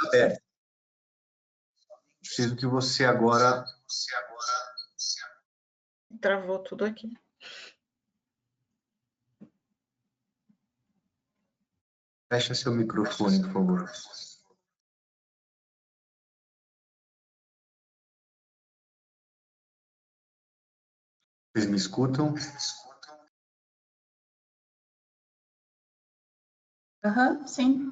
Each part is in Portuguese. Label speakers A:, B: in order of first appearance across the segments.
A: aberto. Preciso que você agora
B: Travou tudo aqui.
A: feche seu microfone, por favor. Vocês me escutam?
C: Aham, sim.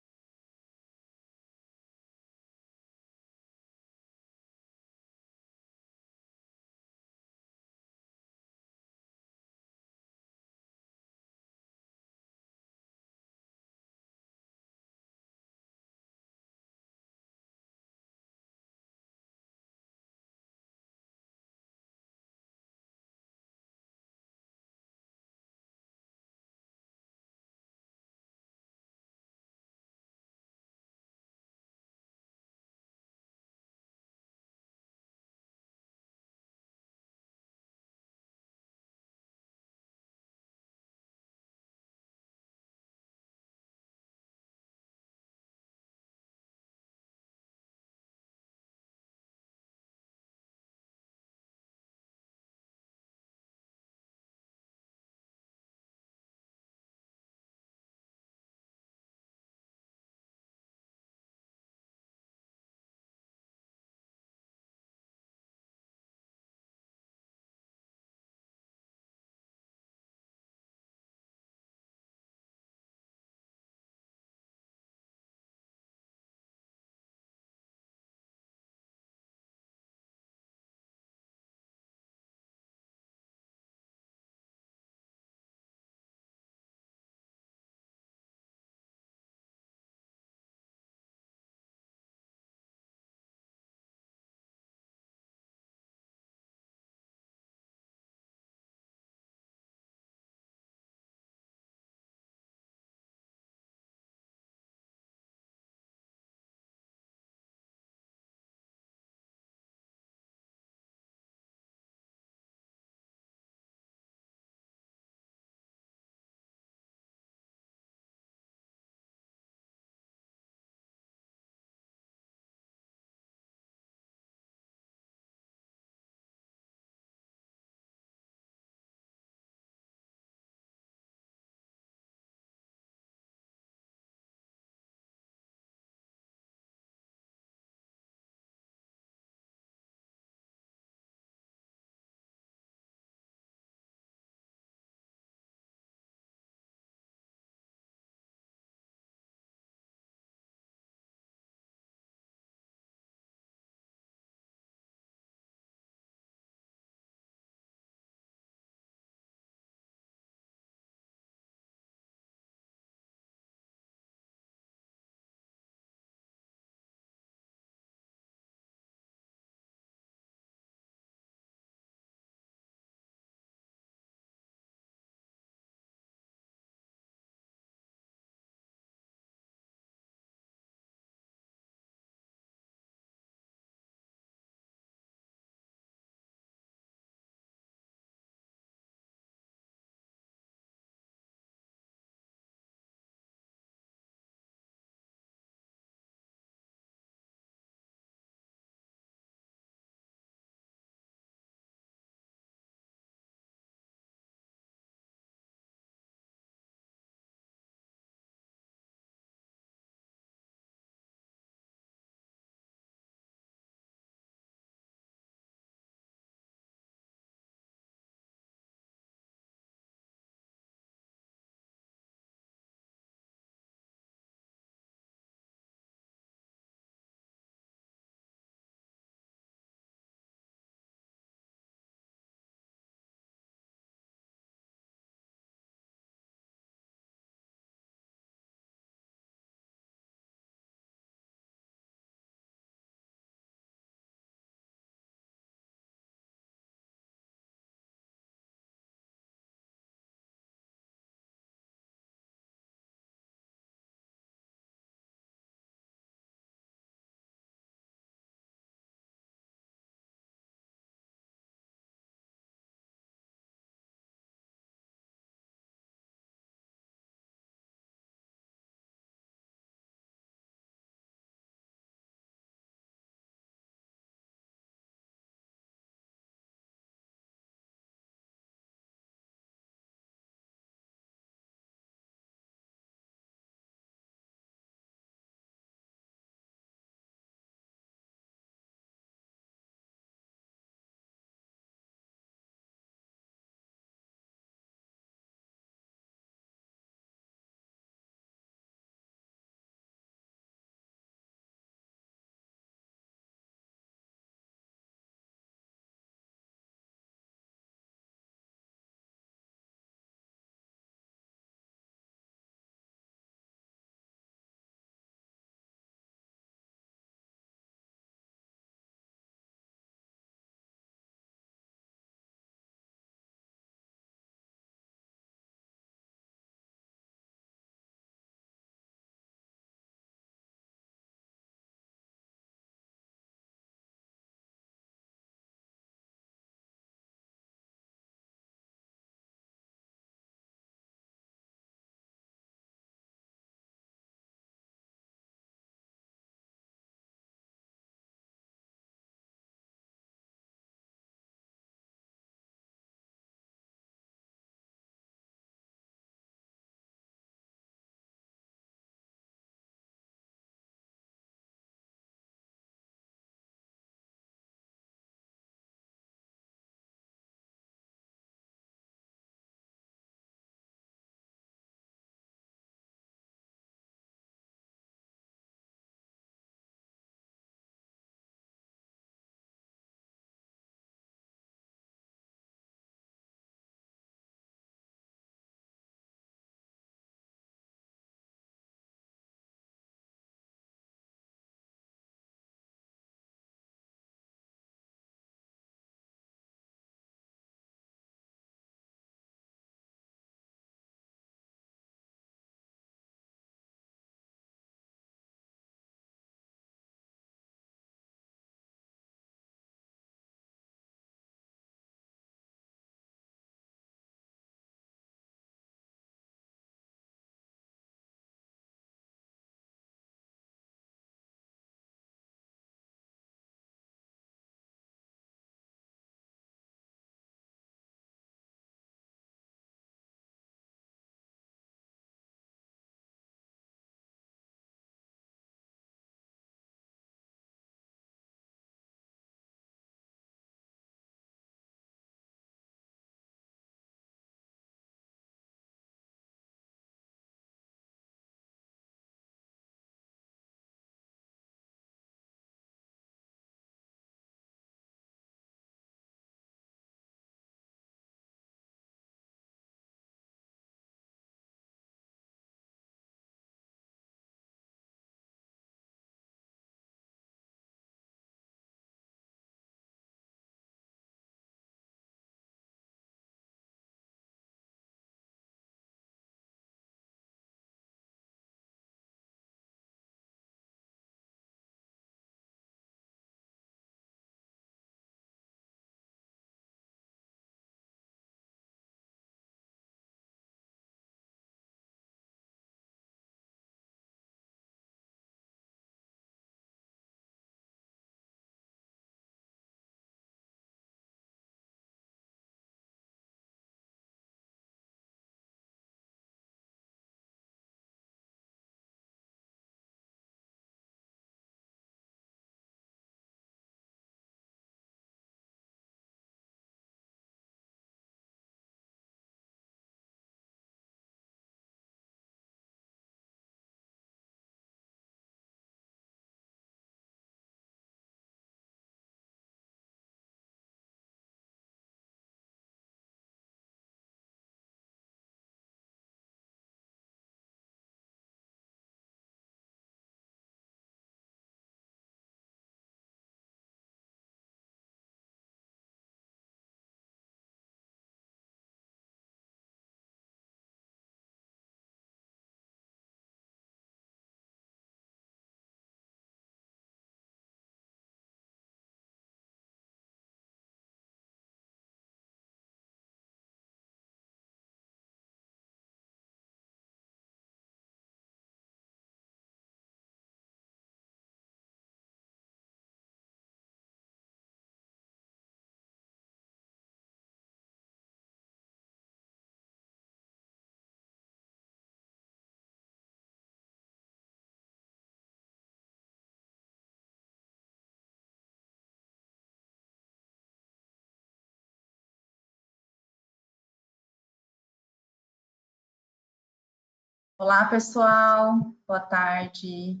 C: Olá, pessoal. Boa tarde.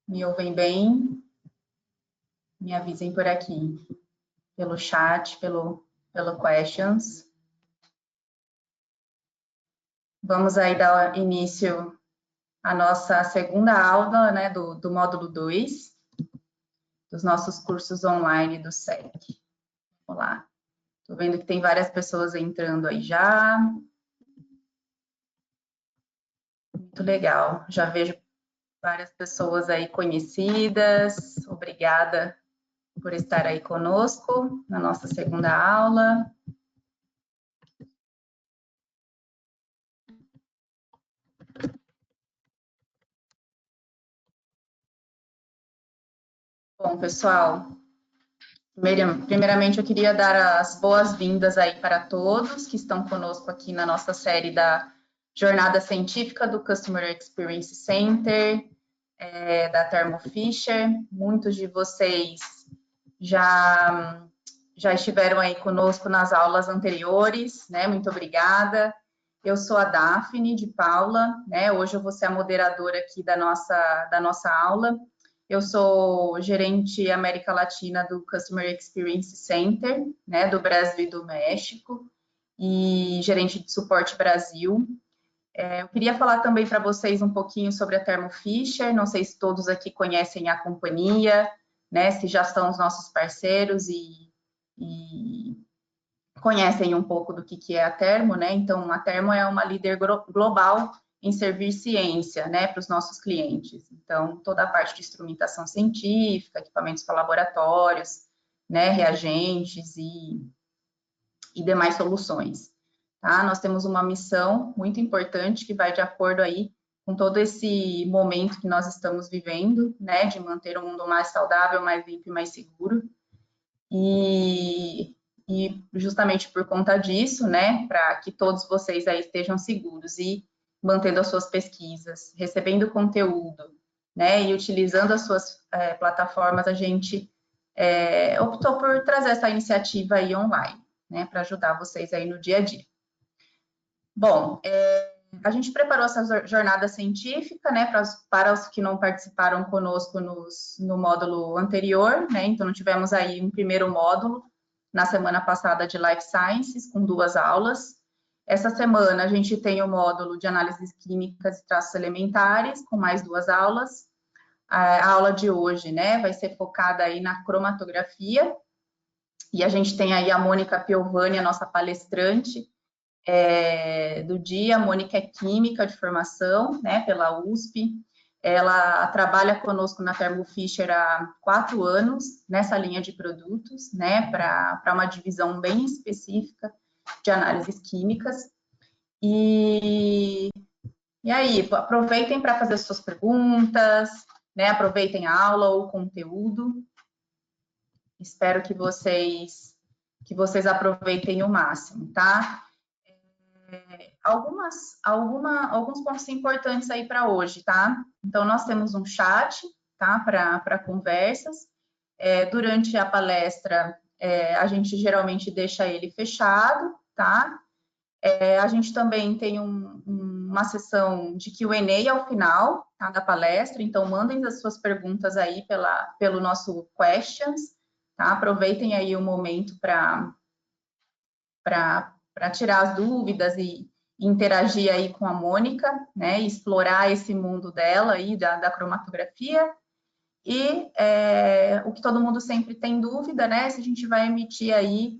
C: Me ouvem bem? Me avisem por aqui, pelo chat, pelo questions. Vamos aí dar início à nossa segunda aula, né, do módulo 2, dos nossos cursos online do SEC. Olá. Estou vendo que tem várias pessoas entrando aí já. Muito legal. Já vejo várias pessoas aí conhecidas. Obrigada por estar aí conosco na nossa segunda aula. Bom, pessoal, primeiramente eu queria dar as boas-vindas aí para todos que estão conosco aqui na nossa série da Jornada Científica do Customer Experience Center, da Thermo Fisher. Muitos de vocês já estiveram aí conosco nas aulas anteriores, né? Muito obrigada. Eu sou a Daphne de Paula, né? Hoje eu vou ser a moderadora aqui da nossa aula. Eu sou gerente América Latina do Customer Experience Center, né? Do Brasil e do México, e gerente de suporte Brasil. Eu queria falar também para vocês um pouquinho sobre a Thermo Fisher. Não sei se todos aqui conhecem a companhia, né? Se já são os nossos parceiros e conhecem um pouco do que é a Thermo, né? Então, a Thermo é uma líder global em servir ciência, né, para os nossos clientes. Então, toda a parte de instrumentação científica, equipamentos para laboratórios, né, reagentes e demais soluções. Tá? Nós temos uma missão muito importante que vai de acordo aí com todo esse momento que nós estamos vivendo, né, de manter um mundo mais saudável, mais limpo e mais seguro. E justamente por conta disso, né, para que todos vocês aí estejam seguros e mantendo as suas pesquisas, recebendo conteúdo, né, e utilizando as suas plataformas, a gente optou por trazer essa iniciativa aí online, né, para ajudar vocês aí no dia a dia. Bom, a gente preparou essa jornada científica, né, para os que não participaram conosco no módulo anterior, né, então não tivemos aí um primeiro módulo na semana passada de Life Sciences, com 2 aulas. Essa semana a gente tem o módulo de análises químicas e traços elementares, com mais 2 aulas. A aula de hoje, né, vai ser focada aí na cromatografia, e a gente tem aí a Mônica Piovani, a nossa palestrante, do dia. A Mônica é química de formação, né, pela USP. Ela trabalha conosco na Thermo Fisher há 4 anos, nessa linha de produtos, né, para uma divisão bem específica de análises químicas. E aí, aproveitem para fazer suas perguntas, né, aproveitem a aula ou o conteúdo. Espero que vocês aproveitem o máximo, tá? Alguns pontos importantes aí para hoje, tá? Então, nós temos um chat, tá? Para conversas. Durante a palestra, a gente geralmente deixa ele fechado, tá? A gente também tem uma sessão de Q&A ao final, tá, da palestra, então mandem as suas perguntas aí pelo nosso questions, tá? Aproveitem aí o momento para tirar as dúvidas e interagir aí com a Mônica, né, e explorar esse mundo dela aí, da cromatografia. E o que todo mundo sempre tem dúvida, né, se a gente vai emitir aí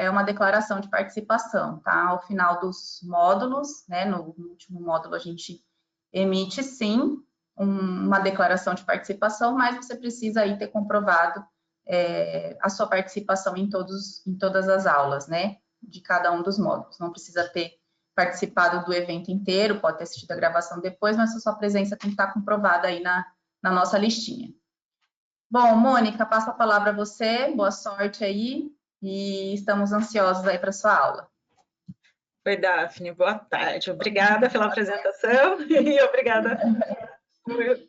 C: uma declaração de participação, tá? Ao final dos módulos, né, no último módulo a gente emite sim uma declaração de participação, mas você precisa aí ter comprovado a sua participação em todas as aulas, né, de cada um dos módulos. Não precisa ter participado do evento inteiro, pode ter assistido a gravação depois, mas a sua presença tem que estar comprovada aí na nossa listinha. Bom, Mônica, passo a palavra a você, boa sorte aí, e estamos ansiosos aí para a sua aula.
B: Oi, Daphne, boa tarde. Obrigada pela apresentação e obrigada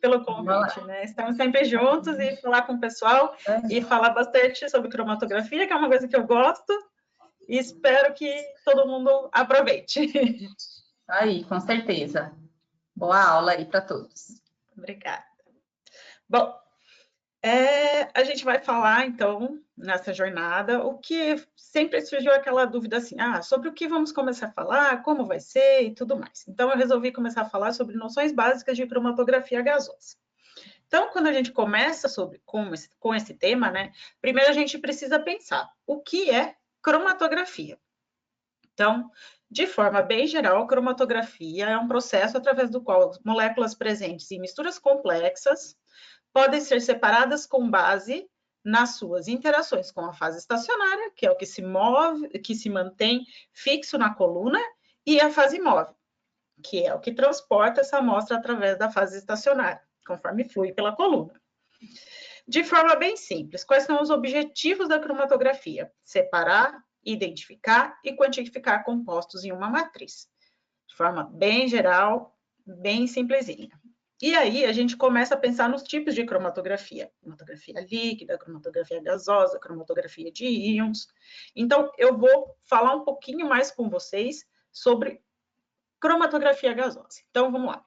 B: pelo convite, né? Estamos sempre juntos e falar com o pessoal e falar bastante sobre cromatografia, que é uma coisa que eu gosto, e espero que todo mundo aproveite.
C: Aí, com certeza. Boa aula aí para todos.
B: Obrigada. Bom, a gente vai falar, então, nessa jornada, o que sempre surgiu aquela dúvida assim, sobre o que vamos começar a falar, como vai ser e tudo mais. Então, eu resolvi começar a falar sobre noções básicas de cromatografia gasosa. Então, quando a gente começa com esse tema, né, primeiro a gente precisa pensar o que é cromatografia. Então, de forma bem geral, a cromatografia é um processo através do qual moléculas presentes em misturas complexas podem ser separadas com base nas suas interações com a fase estacionária, que é o que se move, que se mantém fixo na coluna, e a fase móvel, que é o que transporta essa amostra através da fase estacionária, conforme flui pela coluna. De forma bem simples, quais são os objetivos da cromatografia? Separar, identificar e quantificar compostos em uma matriz. De forma bem geral, bem simplesinha. E aí a gente começa a pensar nos tipos de cromatografia. Cromatografia líquida, cromatografia gasosa, cromatografia de íons. Então, eu vou falar um pouquinho mais com vocês sobre cromatografia gasosa. Então, vamos lá.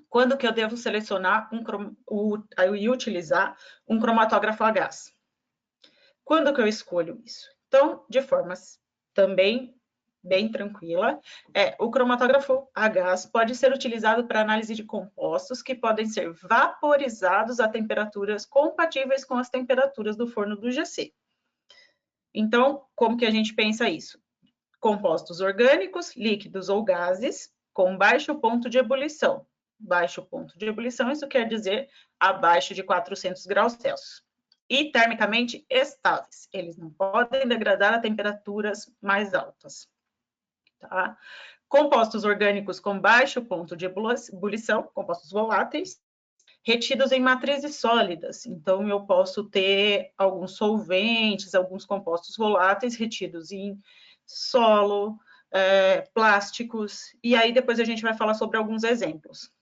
B: Quando que eu devo selecionar e utilizar um cromatógrafo a gás? Quando que eu escolho isso? Então, de forma também bem tranquila, o cromatógrafo a gás pode ser utilizado para análise de compostos que podem ser vaporizados a temperaturas compatíveis com as temperaturas do forno do GC. Então, como que a gente pensa isso? Compostos orgânicos, líquidos ou gases com baixo ponto de ebulição. Baixo ponto de ebulição, isso quer dizer abaixo de 400 graus Celsius. E termicamente estáveis, eles não podem degradar a temperaturas mais altas. Tá? Compostos orgânicos com baixo ponto de ebulição, compostos voláteis, retidos em matrizes sólidas. Então, eu posso ter alguns solventes, alguns compostos voláteis retidos em solo, plásticos, e aí depois a gente vai falar sobre alguns exemplos.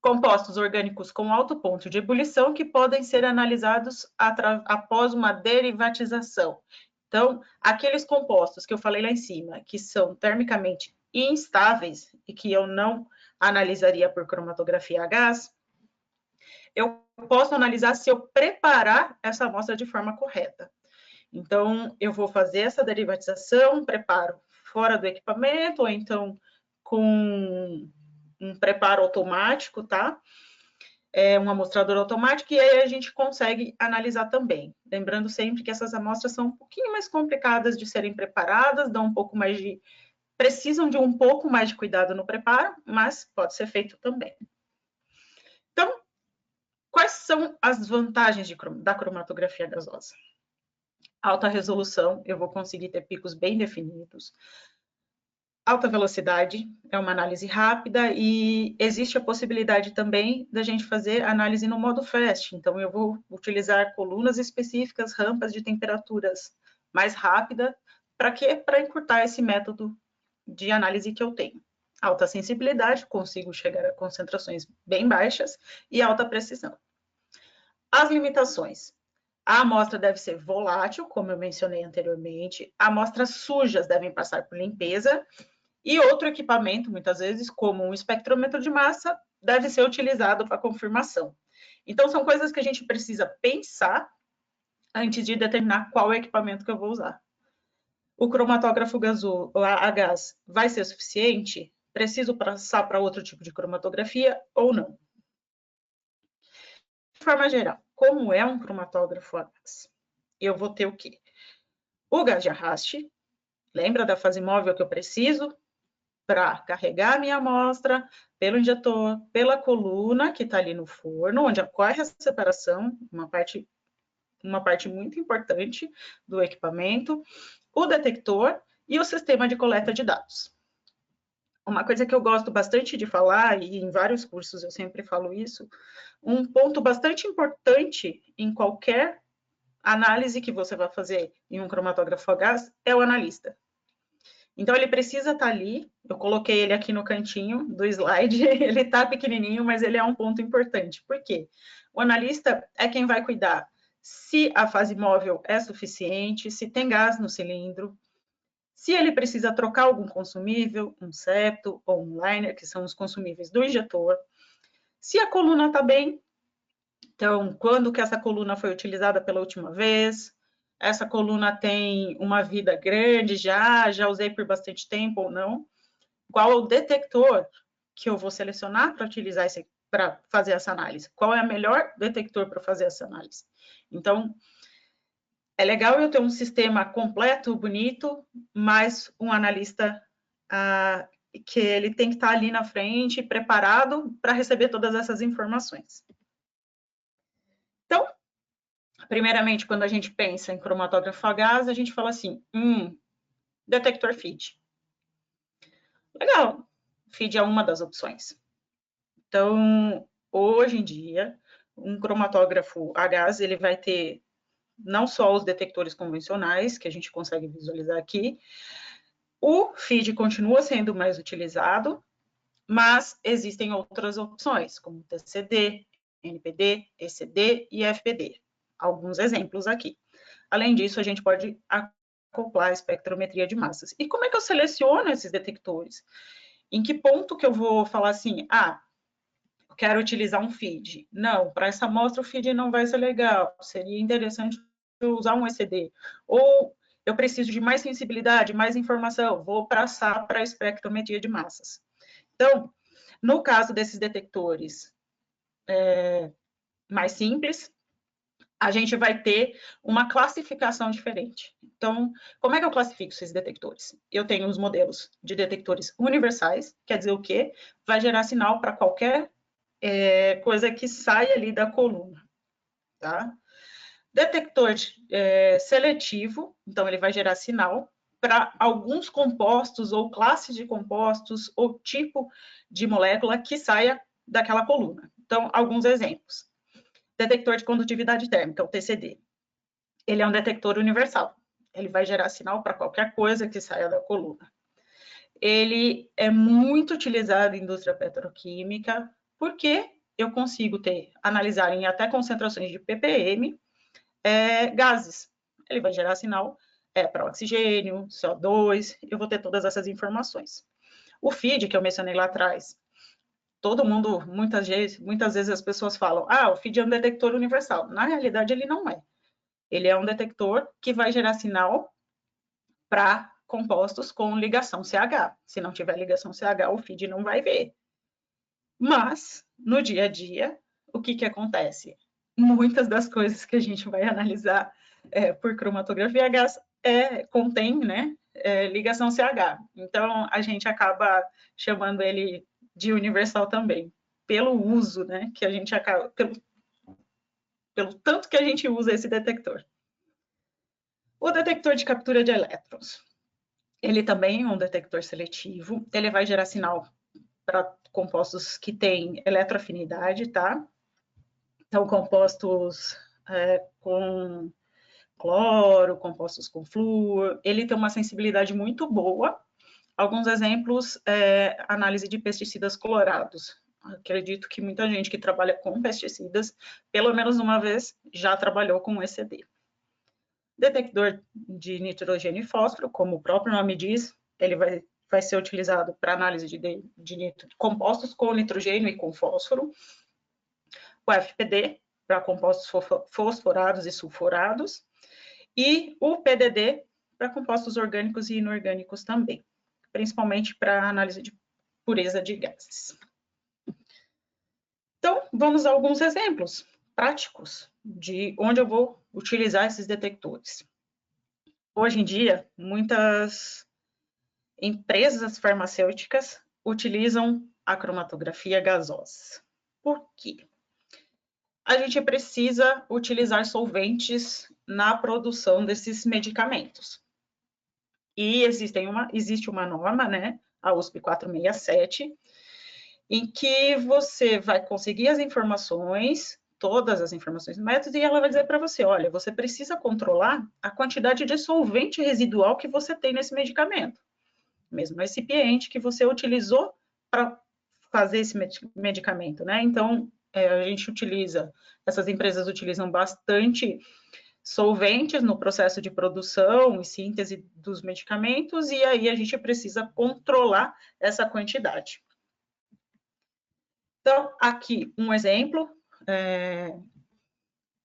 B: Compostos orgânicos com alto ponto de ebulição que podem ser analisados após uma derivatização. Então, aqueles compostos que eu falei lá em cima, que são termicamente instáveis e que eu não analisaria por cromatografia a gás, eu posso analisar se eu preparar essa amostra de forma correta. Então, eu vou fazer essa derivatização, preparo fora do equipamento, ou então com um preparo automático, tá? Um amostrador automático, e aí a gente consegue analisar também. Lembrando sempre que essas amostras são um pouquinho mais complicadas de serem preparadas, precisam de um pouco mais de cuidado no preparo, mas pode ser feito também. Então, quais são as vantagens da cromatografia gasosa? Alta resolução, eu vou conseguir ter picos bem definidos. Alta velocidade, é uma análise rápida e existe a possibilidade também da gente fazer análise no modo fast. Então, eu vou utilizar colunas específicas, rampas de temperaturas mais rápida. Para quê? Para encurtar esse método de análise que eu tenho. Alta sensibilidade, consigo chegar a concentrações bem baixas e alta precisão. As limitações. A amostra deve ser volátil, como eu mencionei anteriormente. Amostras sujas devem passar por limpeza. E outro equipamento, muitas vezes, como um espectrômetro de massa, deve ser utilizado para confirmação. Então, são coisas que a gente precisa pensar antes de determinar qual equipamento que eu vou usar. O cromatógrafo a gás vai ser suficiente? Preciso passar para outro tipo de cromatografia ou não? De forma geral, como é um cromatógrafo a gás? Eu vou ter o quê? O gás de arraste, lembra da fase móvel que eu preciso para carregar a minha amostra pelo injetor, pela coluna que está ali no forno, onde ocorre a separação, uma parte muito importante do equipamento, o detector e o sistema de coleta de dados. Uma coisa que eu gosto bastante de falar, e em vários cursos eu sempre falo isso, um ponto bastante importante em qualquer análise que você vai fazer em um cromatógrafo a gás é o analista. Então, ele precisa estar ali, eu coloquei ele aqui no cantinho do slide, ele está pequenininho, mas ele é um ponto importante. Por quê? O analista é quem vai cuidar se a fase móvel é suficiente, se tem gás no cilindro, se ele precisa trocar algum consumível, um septo ou um liner, que são os consumíveis do injetor, se a coluna está bem, então, quando que essa coluna foi utilizada pela última vez, essa coluna tem uma vida grande já usei por bastante tempo ou não, qual é o detector que eu vou selecionar para utilizar para fazer essa análise, qual é o melhor detector para fazer essa análise. Então, é legal eu ter um sistema completo, bonito, mas um analista que ele tem que estar ali na frente, preparado para receber todas essas informações. Então, primeiramente, quando a gente pensa em cromatógrafo a gás, a gente fala assim, detector FID. Legal, FID é uma das opções. Então, hoje em dia, um cromatógrafo a gás, ele vai ter não só os detectores convencionais, que a gente consegue visualizar aqui, o FID continua sendo mais utilizado, mas existem outras opções, como TCD, NPD, ECD e FPD. Alguns exemplos aqui. Além disso, a gente pode acoplar a espectrometria de massas. E como é que eu seleciono esses detectores? Em que ponto que eu vou falar assim, eu quero utilizar um FID? Não, para essa amostra o FID não vai ser legal, seria interessante eu usar um ECD. Ou eu preciso de mais sensibilidade, mais informação, vou passar para a espectrometria de massas. Então, no caso desses detectores mais simples, a gente vai ter uma classificação diferente. Então, como é que eu classifico esses detectores? Eu tenho os modelos de detectores universais, quer dizer o quê? Vai gerar sinal para qualquer coisa que saia ali da coluna, tá? Detector seletivo, então ele vai gerar sinal para alguns compostos ou classes de compostos ou tipo de molécula que saia daquela coluna. Então, alguns exemplos. Detector de condutividade térmica, o TCD. Ele é um detector universal. Ele vai gerar sinal para qualquer coisa que saia da coluna. Ele é muito utilizado em indústria petroquímica, porque eu consigo analisar em até concentrações de ppm, gases. Ele vai gerar sinal para oxigênio, CO2, eu vou ter todas essas informações. O FID, que eu mencionei lá atrás, todo mundo, muitas vezes as pessoas falam, o FID é um detector universal. Na realidade, ele não é. Ele é um detector que vai gerar sinal para compostos com ligação CH. Se não tiver ligação CH, o FID não vai ver. Mas, no dia a dia, o que acontece? Muitas das coisas que a gente vai analisar por cromatografia a gás contém, né, ligação CH. Então, a gente acaba chamando ele de universal também, pelo uso, né, que a gente acaba, pelo tanto que a gente usa esse detector. O detector de captura de elétrons. Ele também é um detector seletivo, ele vai gerar sinal para compostos que têm eletroafinidade, tá? Então, compostos com cloro, compostos com flúor, ele tem uma sensibilidade muito boa. Alguns exemplos, análise de pesticidas clorados. Acredito que muita gente que trabalha com pesticidas, pelo menos uma vez, já trabalhou com ECD. Detector de nitrogênio e fósforo, como o próprio nome diz, ele vai ser utilizado para análise de compostos com nitrogênio e com fósforo. O FPD, para compostos fosforados e sulfurados. E o PDD, para compostos orgânicos e inorgânicos também, principalmente para análise de pureza de gases. Então, vamos a alguns exemplos práticos de onde eu vou utilizar esses detectores. Hoje em dia, muitas empresas farmacêuticas utilizam a cromatografia gasosa. Por quê? A gente precisa utilizar solventes na produção desses medicamentos. E existe uma norma, né, a USP 467, em que você vai conseguir as informações, todas as informações do método, e ela vai dizer para você, olha, você precisa controlar a quantidade de solvente residual que você tem nesse medicamento. Mesmo recipiente que você utilizou para fazer esse medicamento, né? Então, essas empresas utilizam bastante solventes no processo de produção e síntese dos medicamentos, e aí a gente precisa controlar essa quantidade. Então, aqui um exemplo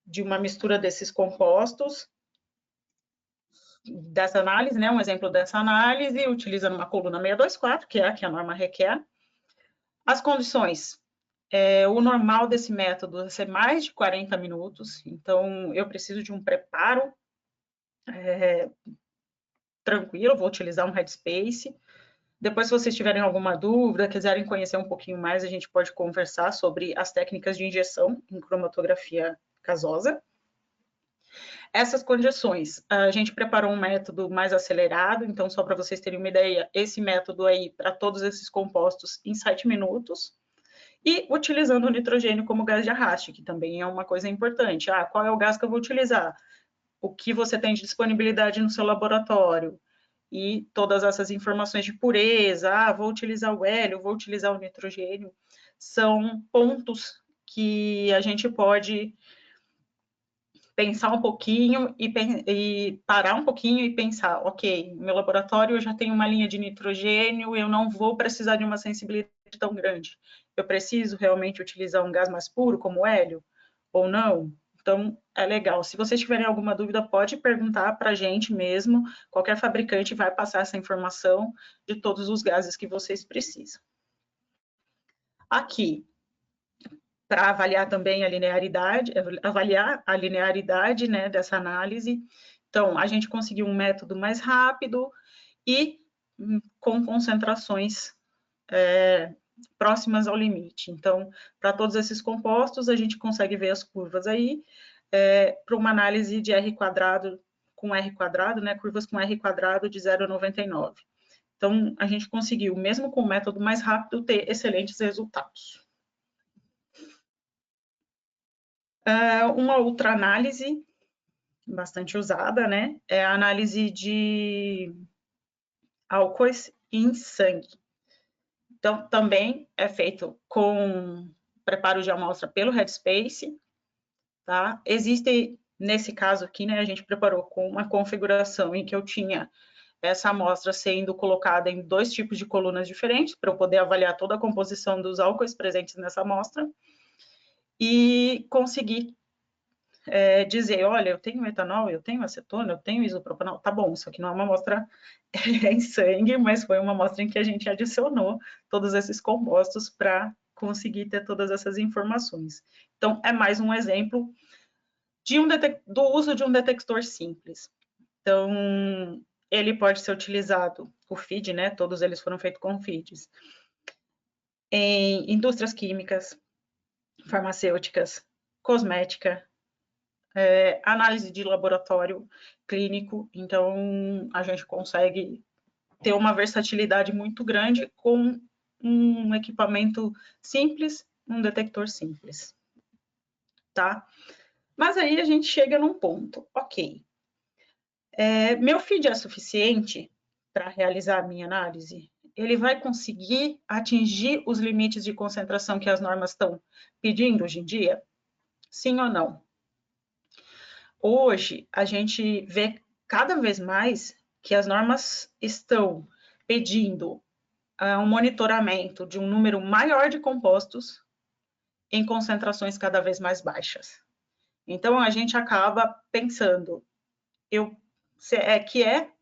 B: de uma mistura desses compostos, dessa análise, né, um exemplo dessa análise, utilizando uma coluna 624, que é a que a norma requer. As condições, o normal desse método é ser mais de 40 minutos, então eu preciso de um preparo tranquilo, vou utilizar um Headspace. Depois, se vocês tiverem alguma dúvida, quiserem conhecer um pouquinho mais, a gente pode conversar sobre as técnicas de injeção em cromatografia gasosa. Essas condições, a gente preparou um método mais acelerado, então, só para vocês terem uma ideia, esse método aí, para todos esses compostos, em 7 minutos, e utilizando o nitrogênio como gás de arraste, que também é uma coisa importante. Qual é o gás que eu vou utilizar? O que você tem de disponibilidade no seu laboratório? E todas essas informações de pureza, vou utilizar o hélio, vou utilizar o nitrogênio, são pontos que a gente pode pensar um pouquinho e parar um pouquinho e pensar, ok, no meu laboratório eu já tenho uma linha de nitrogênio, eu não vou precisar de uma sensibilidade tão grande. Eu preciso realmente utilizar um gás mais puro, como o hélio, ou não? Então, é legal. Se vocês tiverem alguma dúvida, pode perguntar para a gente mesmo. Qualquer fabricante vai passar essa informação de todos os gases que vocês precisam. Aqui, para avaliar também a linearidade, né, dessa análise. Então, a gente conseguiu um método mais rápido e com concentrações próximas ao limite. Então, para todos esses compostos, a gente consegue ver as curvas aí, para uma análise de R quadrado com R quadrado, né, curvas com R quadrado de 0,99. Então, a gente conseguiu, mesmo com o método mais rápido, ter excelentes resultados. Uma outra análise bastante usada, né, é a análise de álcoois em sangue. Então, também é feito com preparo de amostra pelo Headspace, tá? Existe, nesse caso aqui, né, a gente preparou com uma configuração em que eu tinha essa amostra sendo colocada em 2 tipos de colunas diferentes, para eu poder avaliar toda a composição dos álcoois presentes nessa amostra, e conseguir dizer, olha, eu tenho etanol, eu tenho acetona, eu tenho isopropanol, tá bom, isso aqui não é uma amostra em sangue, mas foi uma amostra em que a gente adicionou todos esses compostos para conseguir ter todas essas informações. Então, é mais um exemplo do uso de um detector simples. Então, ele pode ser utilizado, o feed, né, todos eles foram feitos com feeds, em indústrias químicas, farmacêuticas, cosmética, análise de laboratório clínico, então a gente consegue ter uma versatilidade muito grande com um equipamento simples, um detector simples, tá? Mas aí a gente chega num ponto, ok, meu feed é suficiente para realizar a minha análise? Ele vai conseguir atingir os limites de concentração que as normas estão pedindo hoje em dia? Sim ou não? Hoje, a gente vê cada vez mais que as normas estão pedindo um monitoramento de um número maior de compostos em concentrações cada vez mais baixas. Então, a gente acaba pensando,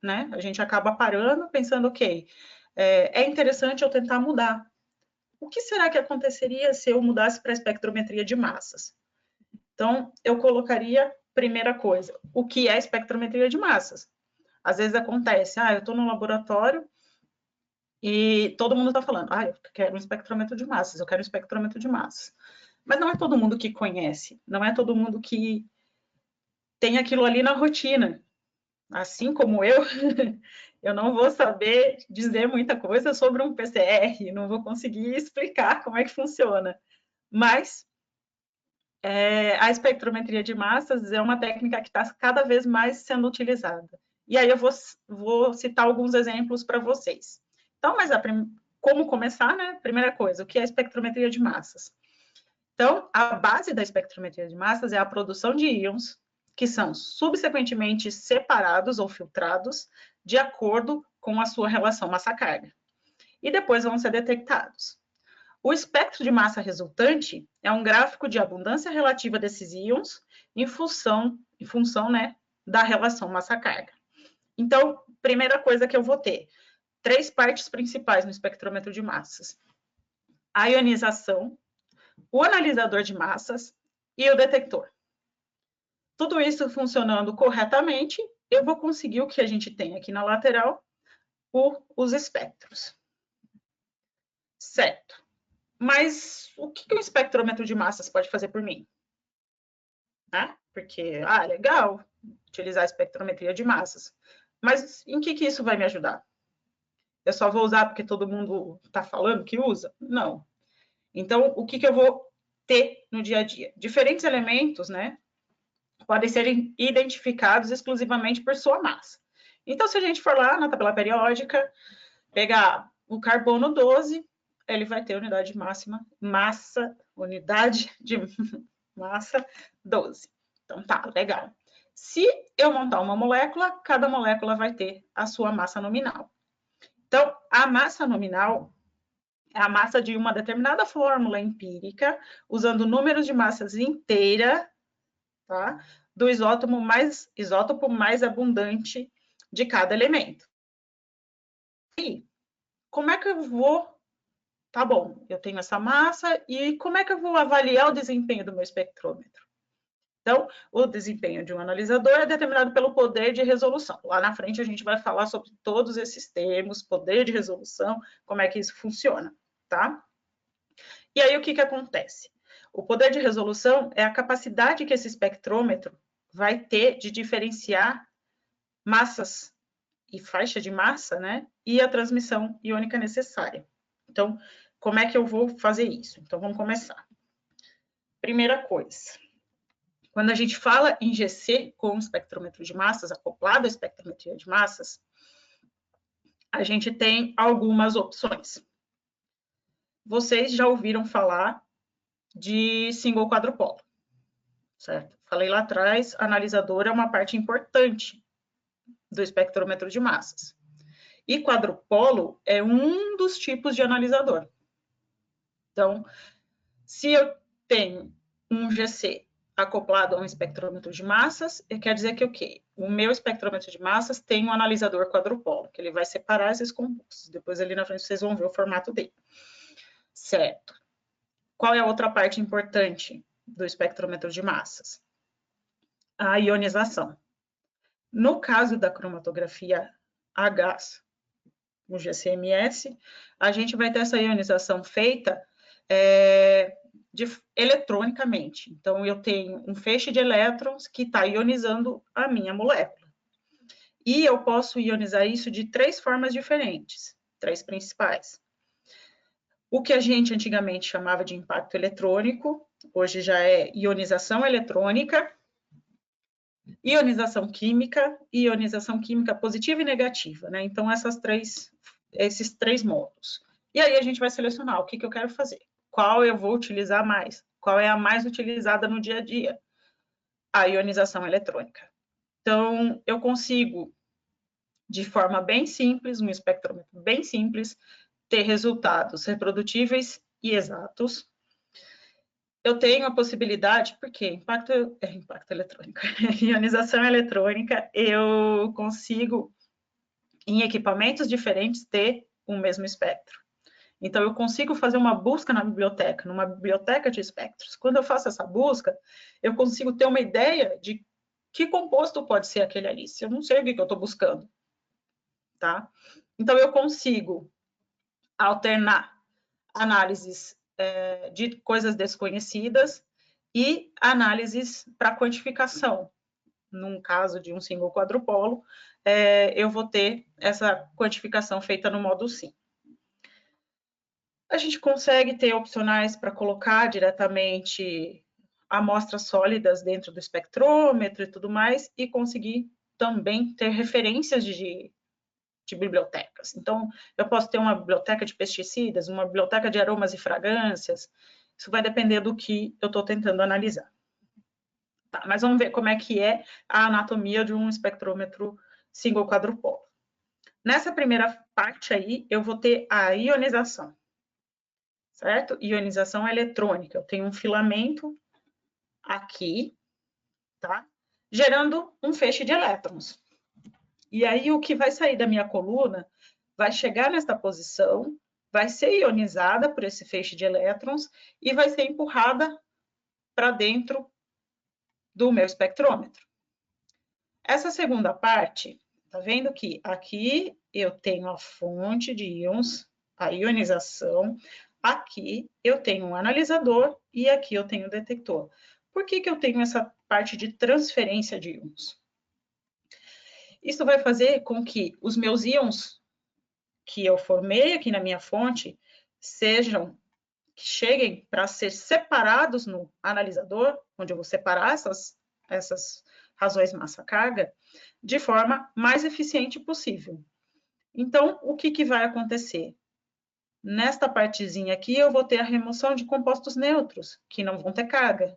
B: né? A gente acaba parando, pensando, ok, é interessante eu tentar mudar. O que será que aconteceria se eu mudasse para a espectrometria de massas? Então, eu colocaria, primeira coisa, o que é espectrometria de massas? Às vezes acontece, eu estou no laboratório e todo mundo está falando, eu quero um espectrômetro de massas, eu quero um espectrômetro de massas. Mas não é todo mundo que conhece, não é todo mundo que tem aquilo ali na rotina. Assim como eu, eu não vou saber dizer muita coisa sobre um PCR, não vou conseguir explicar como é que funciona. Mas a espectrometria de massas é uma técnica que está cada vez mais sendo utilizada. E aí eu vou citar alguns exemplos para vocês. Então, como começar, né? Primeira coisa, o que é a espectrometria de massas? Então, a base da espectrometria de massas é a produção de íons que são subsequentemente separados ou filtrados de acordo com a sua relação massa-carga. E depois vão ser detectados. O espectro de massa resultante é um gráfico de abundância relativa desses íons em função né, da relação massa-carga. Então, primeira coisa que eu vou ter, 3 partes principais no espectrômetro de massas. A ionização, o analisador de massas e o detector. Tudo isso funcionando corretamente, eu vou conseguir o que a gente tem aqui na lateral, os espectros. Certo. Mas o que o espectrômetro de massas pode fazer por mim? Né? Porque, legal utilizar a espectrometria de massas. Mas em que isso vai me ajudar? Eu só vou usar porque todo mundo está falando que usa? Não. Então, o que eu vou ter no dia a dia? Diferentes elementos, né, podem ser identificados exclusivamente por sua massa. Então, se a gente for lá na tabela periódica, pegar o carbono 12, ele vai ter unidade de massa 12. Então, tá, legal. Se eu montar uma molécula, cada molécula vai ter a sua massa nominal. Então, a massa nominal é a massa de uma determinada fórmula empírica, usando números de massas inteira, tá? Do isótopo mais abundante de cada elemento. E como é que eu vou... Tá bom, eu tenho essa massa, e como é que eu vou avaliar o desempenho do meu espectrômetro? Então, o desempenho de um analisador é determinado pelo poder de resolução. Lá na frente a gente vai falar sobre todos esses termos, poder de resolução, como é que isso funciona, tá? E aí o que acontece? O poder de resolução é a capacidade que esse espectrômetro vai ter de diferenciar massas e faixa de massa, né? E a transmissão iônica necessária. Então, como é que eu vou fazer isso? Então, vamos começar. Primeira coisa. Quando a gente fala em GC com espectrômetro de massas, acoplado à espectrometria de massas, a gente tem algumas opções. Vocês já ouviram falar de single quadrupolo, certo? Falei lá atrás, analisador é uma parte importante do espectrômetro de massas. E quadrupolo é um dos tipos de analisador. Então, se eu tenho um GC acoplado a um espectrômetro de massas, quer dizer que o quê? O meu espectrômetro de massas tem um analisador quadrupolo, que ele vai separar esses compostos. Depois ali na frente vocês vão ver o formato dele. Certo. Qual é a outra parte importante do espectrômetro de massas? A ionização. No caso da cromatografia a gás, o GCMS, a gente vai ter essa ionização feita eletronicamente. Então, eu tenho um feixe de elétrons que está ionizando a minha molécula. E eu posso ionizar isso de 3 formas diferentes, 3 principais. O que a gente antigamente chamava de impacto eletrônico, hoje já é ionização eletrônica, ionização química e ionização química positiva e negativa, né? Então, esses três modos. E aí a gente vai selecionar o que eu quero fazer. Qual eu vou utilizar mais? Qual é a mais utilizada no dia a dia? A ionização eletrônica. Então, eu consigo, de forma bem simples, um espectrômetro bem simples, ter resultados reprodutíveis e exatos. Eu tenho a possibilidade, porque impacto eletrônico, ionização eletrônica, eu consigo, em equipamentos diferentes, ter o mesmo espectro. Então, eu consigo fazer uma busca na biblioteca, numa biblioteca de espectros. Quando eu faço essa busca, eu consigo ter uma ideia de que composto pode ser aquele ali, se eu não sei o que eu estou buscando, tá? Então, eu consigo alternar análises de coisas desconhecidas e análises para quantificação. Num caso de um single quadrupolo, eu vou ter essa quantificação feita no modo SIM. A gente consegue ter opcionais para colocar diretamente amostras sólidas dentro do espectrômetro e tudo mais, e conseguir também ter referências de bibliotecas. Então, eu posso ter uma biblioteca de pesticidas, uma biblioteca de aromas e fragrâncias, isso vai depender do que eu estou tentando analisar. Tá, mas vamos ver como é que é a anatomia de um espectrômetro single quadrupolo. Nessa primeira parte aí, eu vou ter a ionização, certo? Ionização eletrônica. Eu tenho um filamento aqui, tá? Gerando um feixe de elétrons. E aí, o que vai sair da minha coluna vai chegar nesta posição, vai ser ionizada por esse feixe de elétrons e vai ser empurrada para dentro do meu espectrômetro. Essa segunda parte, tá vendo que aqui eu tenho a fonte de íons, a ionização, aqui eu tenho um analisador e aqui eu tenho o detector. Por que eu tenho essa parte de transferência de íons? Isso vai fazer com que os meus íons que eu formei aqui na minha fonte cheguem para ser separados no analisador, onde eu vou separar essas razões massa-carga, de forma mais eficiente possível. Então, o que vai acontecer? Nesta partezinha aqui, eu vou ter a remoção de compostos neutros, que não vão ter carga.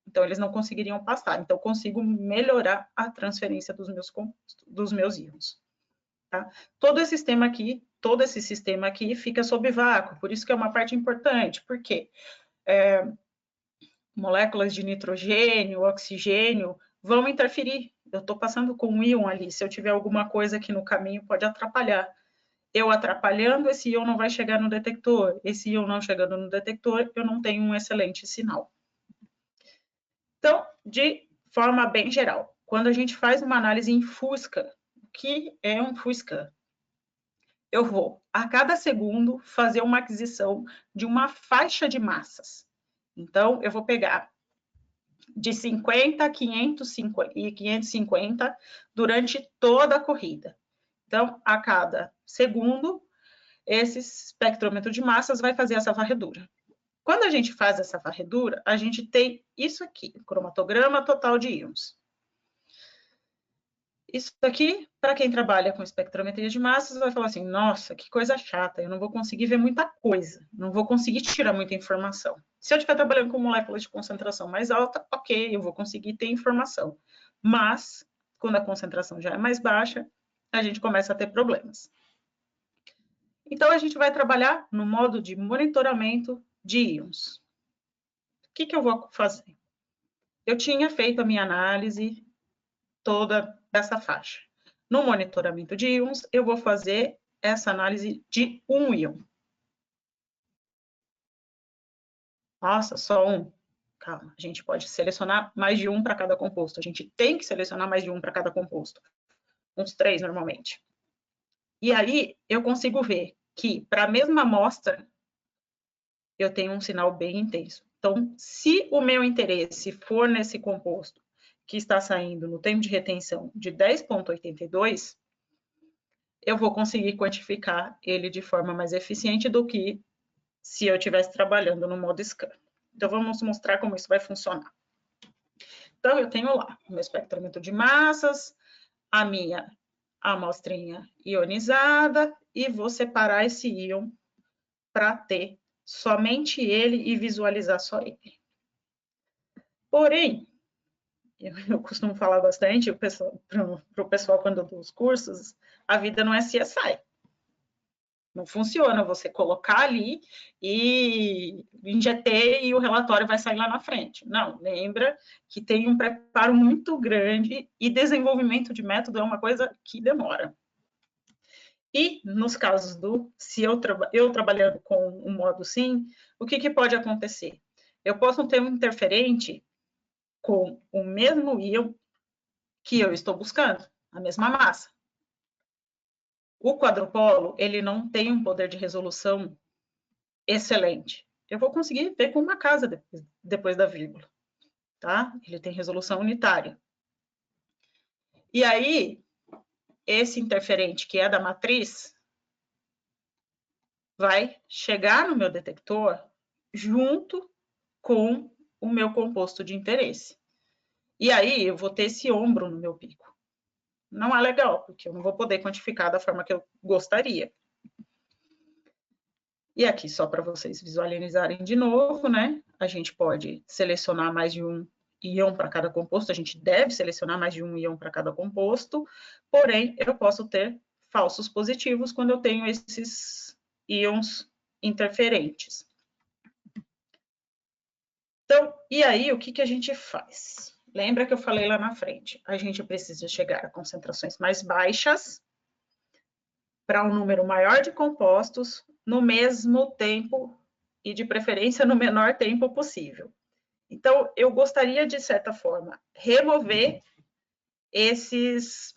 B: Então, eles não conseguiriam passar. Então, eu consigo melhorar a transferência dos meus íons. Tá? Todo esse sistema aqui fica sob vácuo, por isso que é uma parte importante. Por quê? Moléculas de nitrogênio, oxigênio, vão interferir. Eu estou passando com um íon ali. Se eu tiver alguma coisa aqui no caminho, pode atrapalhar. Eu atrapalhando, esse íon não vai chegar no detector. Esse íon não chegando no detector, eu não tenho um excelente sinal. Então, de forma bem geral, quando a gente faz uma análise em Fusca, o que é um Fusca? Eu vou, a cada segundo, fazer uma aquisição de uma faixa de massas. Então, eu vou pegar de 50 a 550 durante toda a corrida. Então, a cada segundo, esse espectrômetro de massas vai fazer essa varredura. Quando a gente faz essa varredura, a gente tem isso aqui, cromatograma total de íons. Isso aqui, para quem trabalha com espectrometria de massas, vai falar assim, nossa, que coisa chata, eu não vou conseguir ver muita coisa, não vou conseguir tirar muita informação. Se eu estiver trabalhando com moléculas de concentração mais alta, ok, eu vou conseguir ter informação. Mas, quando a concentração já é mais baixa, a gente começa a ter problemas. Então, a gente vai trabalhar no modo de monitoramento de íons. O que eu vou fazer? Eu tinha feito a minha análise toda essa faixa. No monitoramento de íons, eu vou fazer essa análise de um íon. Nossa, só um? Calma, a gente pode selecionar mais de um para cada composto. A gente tem que selecionar mais de um para cada composto. Uns 3, normalmente. E aí, eu consigo ver que, para a mesma amostra, eu tenho um sinal bem intenso. Então, se o meu interesse for nesse composto que está saindo no tempo de retenção de 10,82, eu vou conseguir quantificar ele de forma mais eficiente do que se eu estivesse trabalhando no modo scan. Então, vamos mostrar como isso vai funcionar. Então, eu tenho lá o meu espectrômetro de massas, a minha amostrinha ionizada, e vou separar esse íon para ter somente ele e visualizar só ele. Porém, eu costumo falar bastante para o pessoal quando eu dou os cursos, a vida não é CSI. Não funciona você colocar ali e injetei e o relatório vai sair lá na frente. Não, lembra que tem um preparo muito grande e desenvolvimento de método é uma coisa que demora. E nos casos se eu trabalhando com um modo sim, o que pode acontecer? Eu posso ter um interferente com o mesmo íon que eu estou buscando, a mesma massa. O quadrupolo, ele não tem um poder de resolução excelente. Eu vou conseguir ver com uma casa depois da vírgula, tá? Ele tem resolução unitária. E aí, esse interferente, que é da matriz, vai chegar no meu detector junto com o meu composto de interesse. E aí, eu vou ter esse ombro no meu pico. Não é legal, porque eu não vou poder quantificar da forma que eu gostaria. E aqui, só para vocês visualizarem de novo, né? A gente pode selecionar mais de um íon para cada composto, a gente deve selecionar mais de um íon para cada composto, porém, eu posso ter falsos positivos quando eu tenho esses íons interferentes. Então, e aí, o que a gente faz? Lembra que eu falei lá na frente? A gente precisa chegar a concentrações mais baixas para um número maior de compostos no mesmo tempo e, de preferência, no menor tempo possível. Então, eu gostaria, de certa forma, remover esses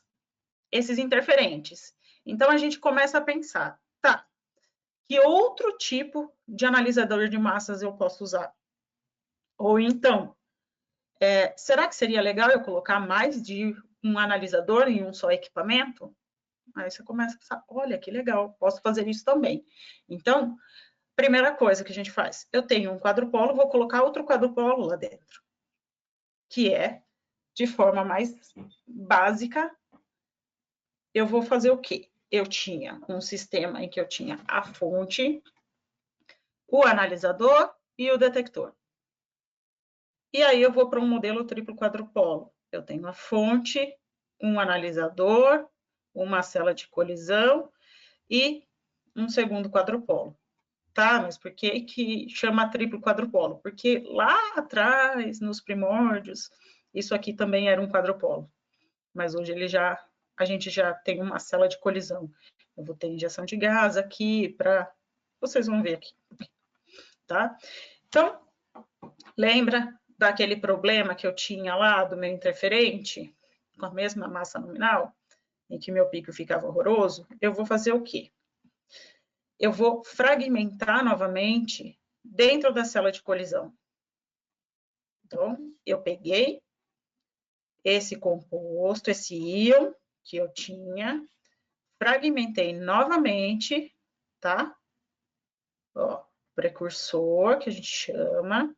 B: interferentes. Então, a gente começa a pensar, tá, que outro tipo de analisador de massas eu posso usar? Ou então, será que seria legal eu colocar mais de um analisador em um só equipamento? Aí você começa a pensar, olha, que legal, posso fazer isso também. Então, primeira coisa que a gente faz, eu tenho um quadrupolo, vou colocar outro quadrupolo lá dentro, que é, de forma mais básica, eu vou fazer o quê? Eu tinha um sistema em que eu tinha a fonte, o analisador e o detector. E aí eu vou para um modelo triplo quadrupolo. Eu tenho a fonte, um analisador, uma cela de colisão e um segundo quadrupolo. Tá, mas por que chama triplo quadrupolo? Porque lá atrás, nos primórdios, isso aqui também era um quadrupolo. Mas hoje a gente já tem uma cela de colisão. Eu vou ter injeção de gás aqui para... Vocês vão ver aqui. Tá? Então, lembra daquele problema que eu tinha lá do meu interferente, com a mesma massa nominal, em que meu pico ficava horroroso? Eu vou fazer o quê? Eu vou fragmentar novamente dentro da cela de colisão. Então, eu peguei esse composto, esse íon que eu tinha, fragmentei novamente, tá? Ó, precursor, que a gente chama,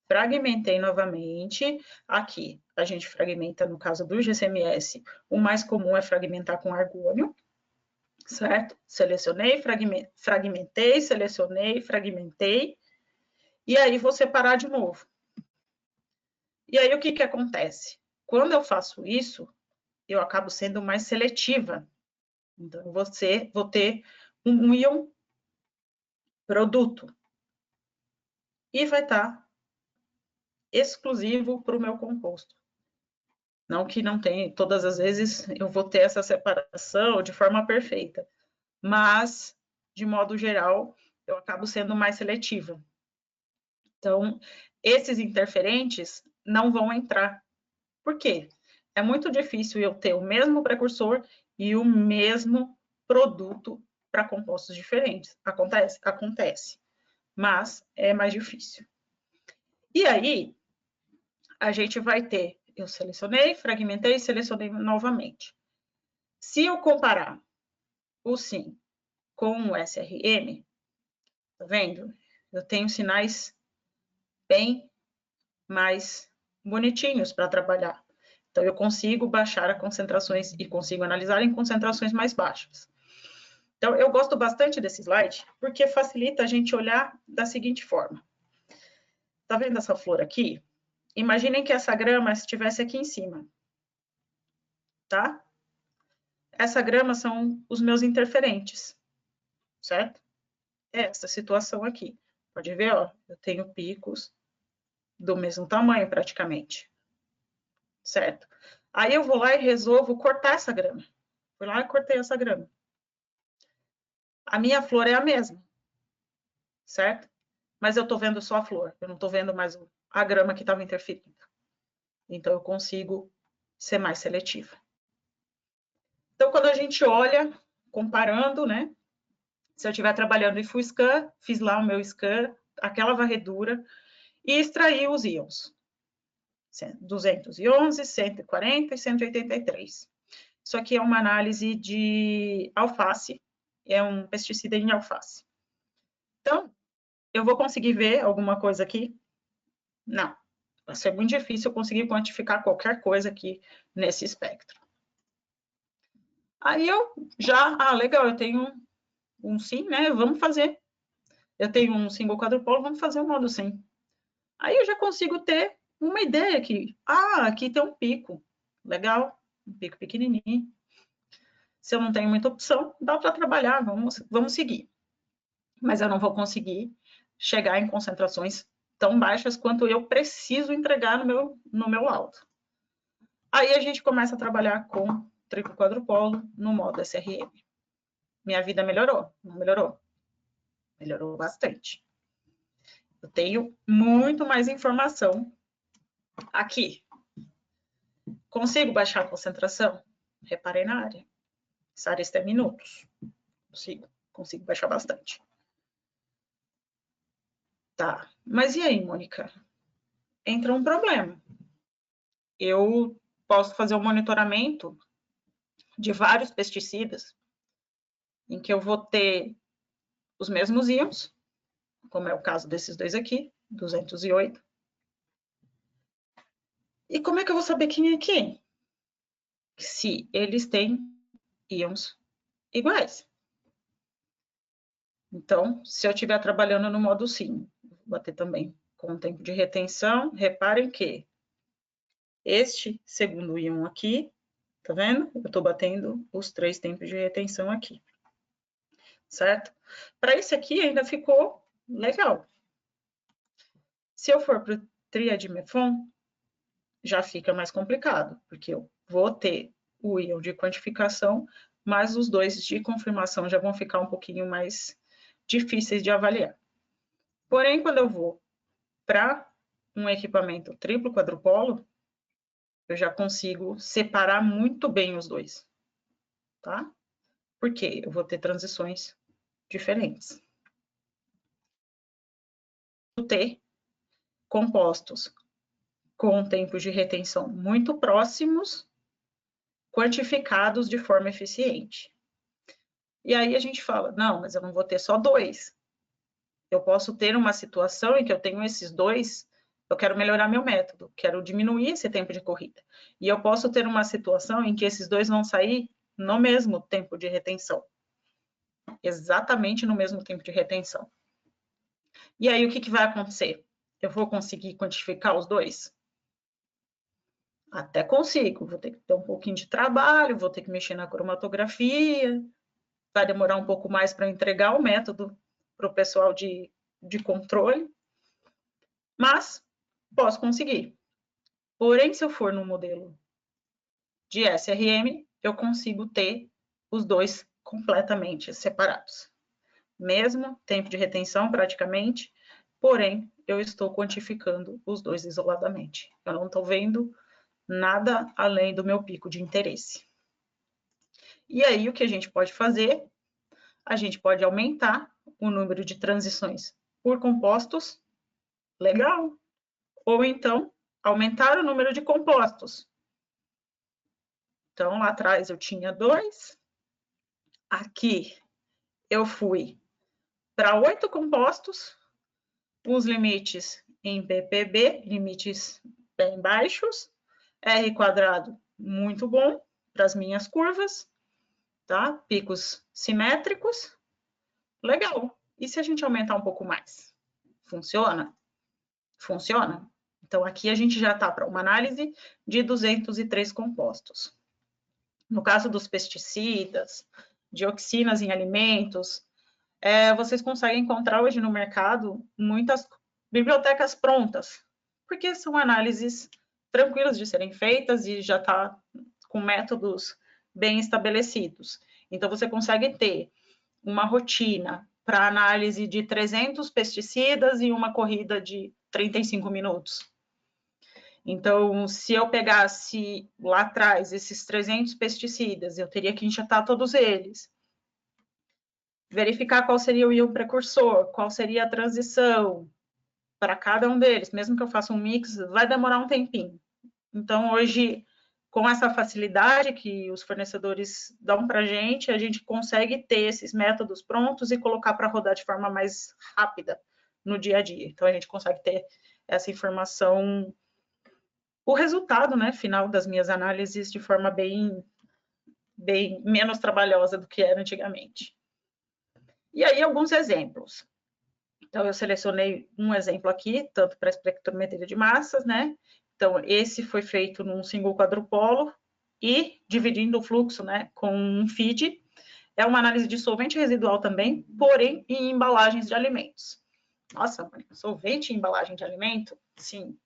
B: fragmentei novamente. Aqui, a gente fragmenta, no caso do GCMS, o mais comum é fragmentar com argônio, certo? Selecionei, fragmentei, selecionei, fragmentei, e aí vou separar de novo. E aí, o que acontece? Quando eu faço isso, eu acabo sendo mais seletiva. Então, vou ter um íon produto. E vai estar exclusivo para o meu composto. Não que não tenha, todas as vezes eu vou ter essa separação de forma perfeita, mas, de modo geral, eu acabo sendo mais seletiva. Então, esses interferentes não vão entrar. Por quê? É muito difícil eu ter o mesmo precursor e o mesmo produto para compostos diferentes. Acontece? Acontece. Mas é mais difícil. E aí, a gente vai ter, eu selecionei, fragmentei, selecionei novamente. Se eu comparar o SIM com o SRM, tá vendo? Eu tenho sinais bem mais bonitinhos para trabalhar. Então, eu consigo baixar as concentrações e consigo analisar em concentrações mais baixas. Então, eu gosto bastante desse slide, porque facilita a gente olhar da seguinte forma. Tá vendo essa flor aqui? Imaginem que essa grama estivesse aqui em cima, tá? Essa grama são os meus interferentes, certo? Essa situação aqui. Pode ver, ó, eu tenho picos do mesmo tamanho praticamente, certo? Aí eu vou lá e resolvo cortar essa grama. Fui lá e cortei essa grama. A minha flor é a mesma, certo? Mas eu tô vendo só a flor, eu não tô vendo mais a grama que estava interferindo. Então, eu consigo ser mais seletiva. Então, quando a gente olha, comparando, né? Se eu estiver trabalhando em full scan, fiz lá o meu scan, aquela varredura, e extraí os íons. 211, 140 e 183. Isso aqui é uma análise de alface, é um pesticida em alface. Então, eu vou conseguir ver alguma coisa aqui? Não. Vai ser muito difícil eu conseguir quantificar qualquer coisa aqui nesse espectro. Aí eu já, legal, eu tenho um SIM, né? Vamos fazer. Eu tenho um single quadrupolo, vamos fazer um modo SIM. Aí eu já consigo ter uma ideia que, aqui tem um pico, legal, um pico pequenininho. Se eu não tenho muita opção, dá para trabalhar, vamos seguir. Mas eu não vou conseguir chegar em concentrações tão baixas quanto eu preciso entregar no meu laudo. Aí a gente começa a trabalhar com triplo quadrupolo no modo SRM. Minha vida melhorou, não melhorou? Melhorou bastante. Eu tenho muito mais informação aqui. Consigo baixar a concentração? Reparei na área. Essa área está em minutos. Consigo baixar bastante. Tá, mas e aí, Mônica? Entra um problema. Eu posso fazer um monitoramento de vários pesticidas, em que eu vou ter os mesmos íons, como é o caso desses dois aqui, 208. E como é que eu vou saber quem é quem? Se eles têm íons iguais. Então, se eu estiver trabalhando no modo sim, vou bater também com o tempo de retenção, reparem que este segundo íon aqui, tá vendo? Eu estou batendo os 3 tempos de retenção aqui, certo? Para esse aqui ainda ficou legal. Se eu for para o triadimefon, já fica mais complicado, porque eu vou ter o íon de quantificação, mas os dois de confirmação já vão ficar um pouquinho mais difíceis de avaliar. Porém, quando eu vou para um equipamento triplo quadrupolo, eu já consigo separar muito bem os dois, tá? Porque eu vou ter transições diferentes. Vou ter compostos com tempos de retenção muito próximos, quantificados de forma eficiente. E aí a gente fala, não, mas eu não vou ter só dois. Eu posso ter uma situação em que eu tenho esses dois, eu quero melhorar meu método, quero diminuir esse tempo de corrida. E eu posso ter uma situação em que esses dois vão sair no mesmo tempo de retenção. Exatamente no mesmo tempo de retenção. E aí o que vai acontecer? Eu vou conseguir quantificar os dois? Até consigo, vou ter que ter um pouquinho de trabalho, vou ter que mexer na cromatografia, vai demorar um pouco mais para entregar o método para o pessoal de controle, mas posso conseguir. Porém, se eu for no modelo de SRM, eu consigo ter os dois completamente separados. Mesmo tempo de retenção, praticamente, porém, eu estou quantificando os dois isoladamente. Eu não estou vendo nada além do meu pico de interesse. E aí, o que a gente pode fazer? A gente pode aumentar o número de transições por compostos, legal. Ou então, aumentar o número de compostos. Então, lá atrás eu tinha 2. Aqui eu fui para 8 compostos, os limites em ppb, limites bem baixos, R quadrado muito bom para as minhas curvas, tá? Picos simétricos, legal. E se a gente aumentar um pouco mais? Funciona? Funciona. Então, aqui a gente já está para uma análise de 203 compostos. No caso dos pesticidas, dioxinas em alimentos, vocês conseguem encontrar hoje no mercado muitas bibliotecas prontas, porque são análises tranquilas de serem feitas e já está com métodos bem estabelecidos. Então, você consegue ter uma rotina para análise de 300 pesticidas e uma corrida de 35 minutos. Então, se eu pegasse lá atrás esses 300 pesticidas, eu teria que injetar todos eles, verificar qual seria o íon precursor, qual seria a transição para cada um deles, mesmo que eu faça um mix, vai demorar um tempinho. Então, hoje, com essa facilidade que os fornecedores dão para a gente consegue ter esses métodos prontos e colocar para rodar de forma mais rápida no dia a dia. Então, a gente consegue ter essa informação, o resultado, né, final das minhas análises de forma bem menos trabalhosa do que era antigamente. E aí, alguns exemplos. Então, eu selecionei um exemplo aqui, tanto para espectrometria de massas, né? Então, esse foi feito num single quadrupolo e dividindo o fluxo, né, com um feed. É uma análise de solvente residual também, porém em embalagens de alimentos. Nossa, Mônica, solvente em embalagem de alimento? Sim.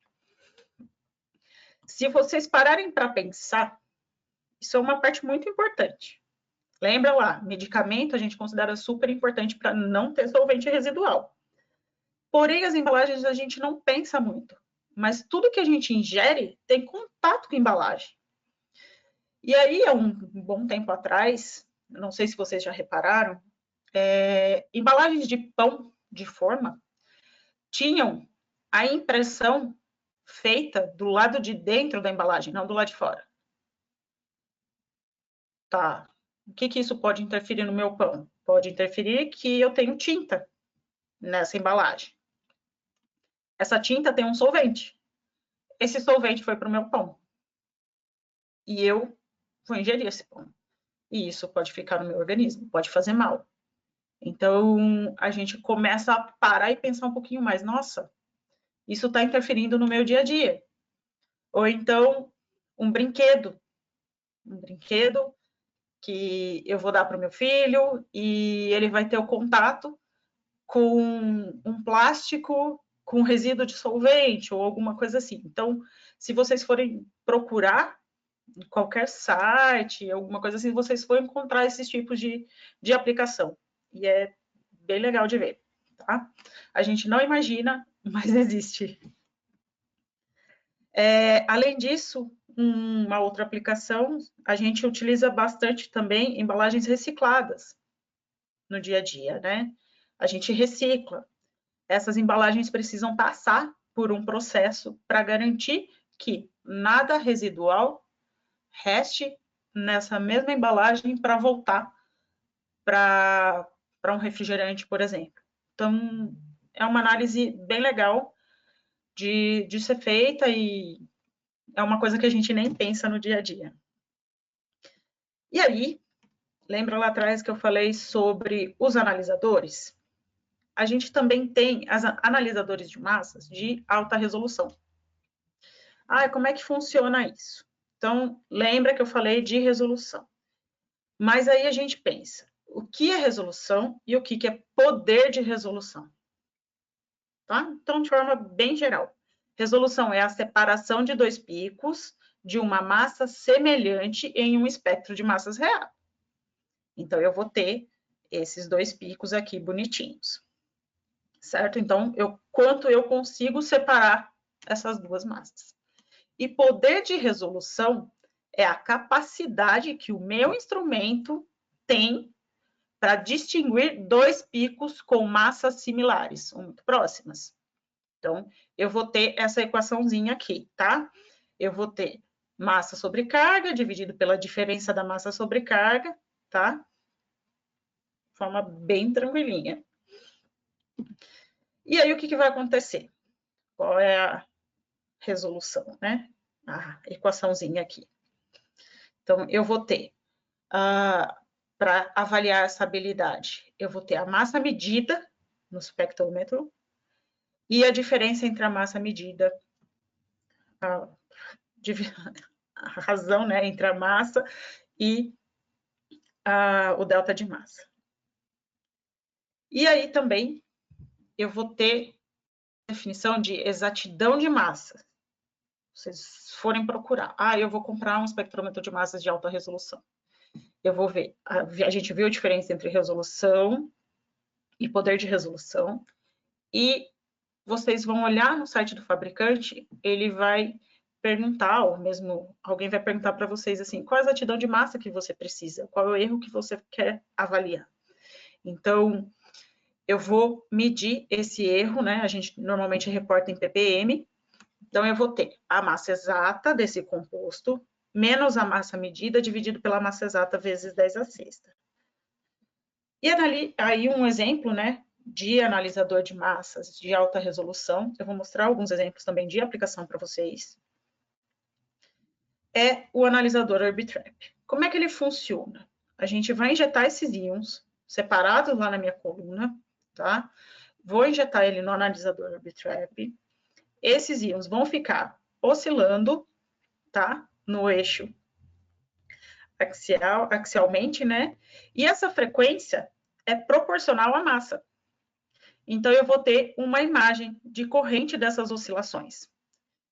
B: Se vocês pararem para pensar, isso é uma parte muito importante. Lembra lá, medicamento a gente considera super importante para não ter solvente residual. Porém, as embalagens a gente não pensa muito, mas tudo que a gente ingere tem contato com a embalagem. E aí, há um bom tempo atrás, não sei se vocês já repararam, embalagens de pão de forma tinham a impressão feita do lado de dentro da embalagem, não do lado de fora. Tá. O que isso pode interferir no meu pão? Pode interferir que eu tenho tinta nessa embalagem. Essa tinta tem um solvente. Esse solvente foi para o meu pão. E eu vou ingerir esse pão. E isso pode ficar no meu organismo, pode fazer mal. Então, a gente começa a parar e pensar um pouquinho mais. Nossa, isso está interferindo no meu dia a dia. Ou então, um brinquedo. Um brinquedo que eu vou dar para o meu filho e ele vai ter o contato com um plástico com resíduo de solvente ou alguma coisa assim. Então, se vocês forem procurar em qualquer site, alguma coisa assim, vocês vão encontrar esses tipos de aplicação. E é bem legal de ver, tá? A gente não imagina, mas existe. Além disso, uma outra aplicação, a gente utiliza bastante também embalagens recicladas no dia a dia, né? A gente recicla. Essas embalagens precisam passar por um processo para garantir que nada residual reste nessa mesma embalagem para voltar para um refrigerante, por exemplo. Então, é uma análise bem legal de ser feita e é uma coisa que a gente nem pensa no dia a dia. E aí, lembra lá atrás que eu falei sobre os analisadores? A gente também tem as analisadores de massas de alta resolução. Como é que funciona isso? Então, lembra que eu falei de resolução. Mas aí a gente pensa, o que é resolução e o que é poder de resolução? Tá? Então, de forma bem geral, resolução é a separação de dois picos de uma massa semelhante em um espectro de massas real. Então, eu vou ter esses dois picos aqui bonitinhos. Certo? Então, quanto eu consigo separar essas duas massas. E poder de resolução é a capacidade que o meu instrumento tem para distinguir dois picos com massas similares, ou muito próximas. Então, eu vou ter essa equaçãozinha aqui, tá? Eu vou ter massa sobre carga dividido pela diferença da massa sobre carga, tá? De forma bem tranquilinha. E aí, o que vai acontecer? Qual é a resolução, né? A equaçãozinha aqui. Então, eu vou ter, para avaliar essa habilidade, eu vou ter a massa medida no espectrômetro e a diferença entre a massa medida, a razão, né, entre a massa e o delta de massa. E aí também eu vou ter definição de exatidão de massa. Vocês forem procurar, eu vou comprar um espectrômetro de massas de alta resolução. Eu vou ver, a gente viu a diferença entre resolução e poder de resolução, e vocês vão olhar no site do fabricante, ele vai perguntar, ou mesmo alguém vai perguntar para vocês assim, qual a exatidão de massa que você precisa, qual é o erro que você quer avaliar. Então, eu vou medir esse erro, né? A gente normalmente reporta em ppm, então eu vou ter a massa exata desse composto, menos a massa medida, dividido pela massa exata vezes 10 à sexta. E aí um exemplo, né, de analisador de massas de alta resolução, eu vou mostrar alguns exemplos também de aplicação para vocês, é o analisador Orbitrap. Como é que ele funciona? A gente vai injetar esses íons separados lá na minha coluna, tá? vou injetar ele no analisador Orbitrap. Esses íons vão ficar oscilando, tá? No eixo axialmente, né? E essa frequência é proporcional à massa. Então, eu vou ter uma imagem de corrente dessas oscilações.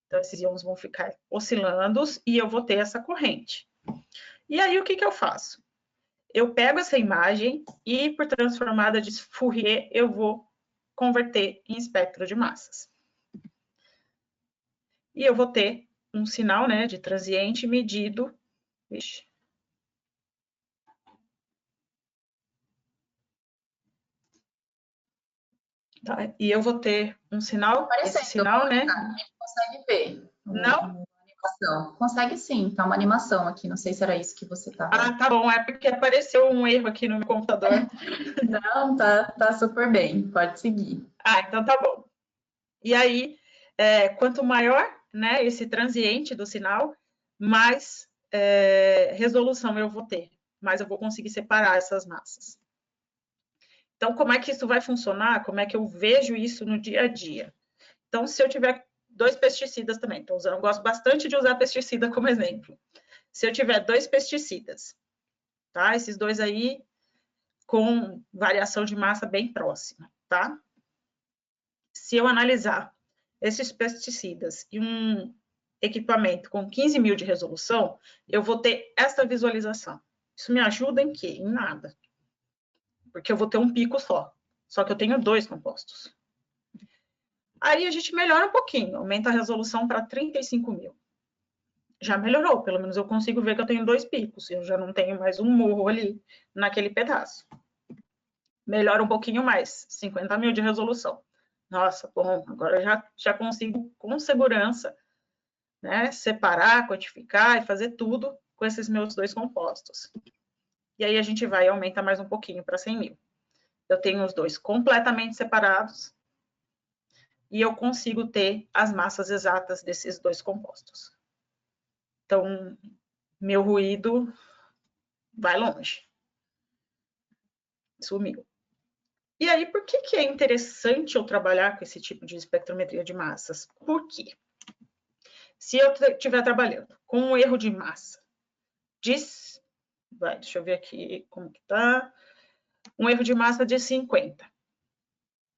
B: Então, esses íons vão ficar oscilando e eu vou ter essa corrente. E aí, o que que eu faço? Eu pego essa imagem e, por transformada de Fourier, eu vou converter em espectro de massas. E eu vou ter um sinal, né, de transiente medido. Vixe. Tá, e eu vou ter um sinal, esse sinal, né?
C: A gente consegue ver.
B: Não?
C: Animação. Consegue sim, tá uma animação aqui, não sei se era isso que você estava...
B: Ah, tá bom, é porque apareceu um erro aqui no meu computador.
C: Não, tá super bem, pode seguir.
B: Ah, então tá bom. E aí, quanto maior, né, esse transiente do sinal, mais resolução eu vou ter, mais eu vou conseguir separar essas massas. Então, como é que isso vai funcionar? Como é que eu vejo isso no dia a dia? Então, se eu tiver 2 pesticidas também, eu gosto bastante de usar pesticida como exemplo. Se eu tiver 2 pesticidas, tá? Esses 2 aí com variação de massa bem próxima, tá? Se eu analisar esses pesticidas e um equipamento com 15.000 de resolução, eu vou ter essa visualização. Isso me ajuda em quê? Em nada. Porque eu vou ter um pico só que eu tenho 2 compostos. Aí a gente melhora um pouquinho, aumenta a resolução para 35.000. Já melhorou, pelo menos eu consigo ver que eu tenho 2 picos, eu já não tenho mais um morro ali naquele pedaço. Melhora um pouquinho mais, 50.000 de resolução. Nossa, bom, agora eu já consigo com segurança, né, separar, quantificar e fazer tudo com esses meus 2 compostos. E aí a gente vai e aumenta mais um pouquinho para 100.000. Eu tenho os 2 completamente separados e eu consigo ter as massas exatas desses 2 compostos. Então, meu ruído vai longe. Sumiu. E aí, por que é interessante eu trabalhar com esse tipo de espectrometria de massas? Por quê? Se eu estiver trabalhando com um erro de massa, deixa eu ver aqui como que tá. Um erro de massa de 50,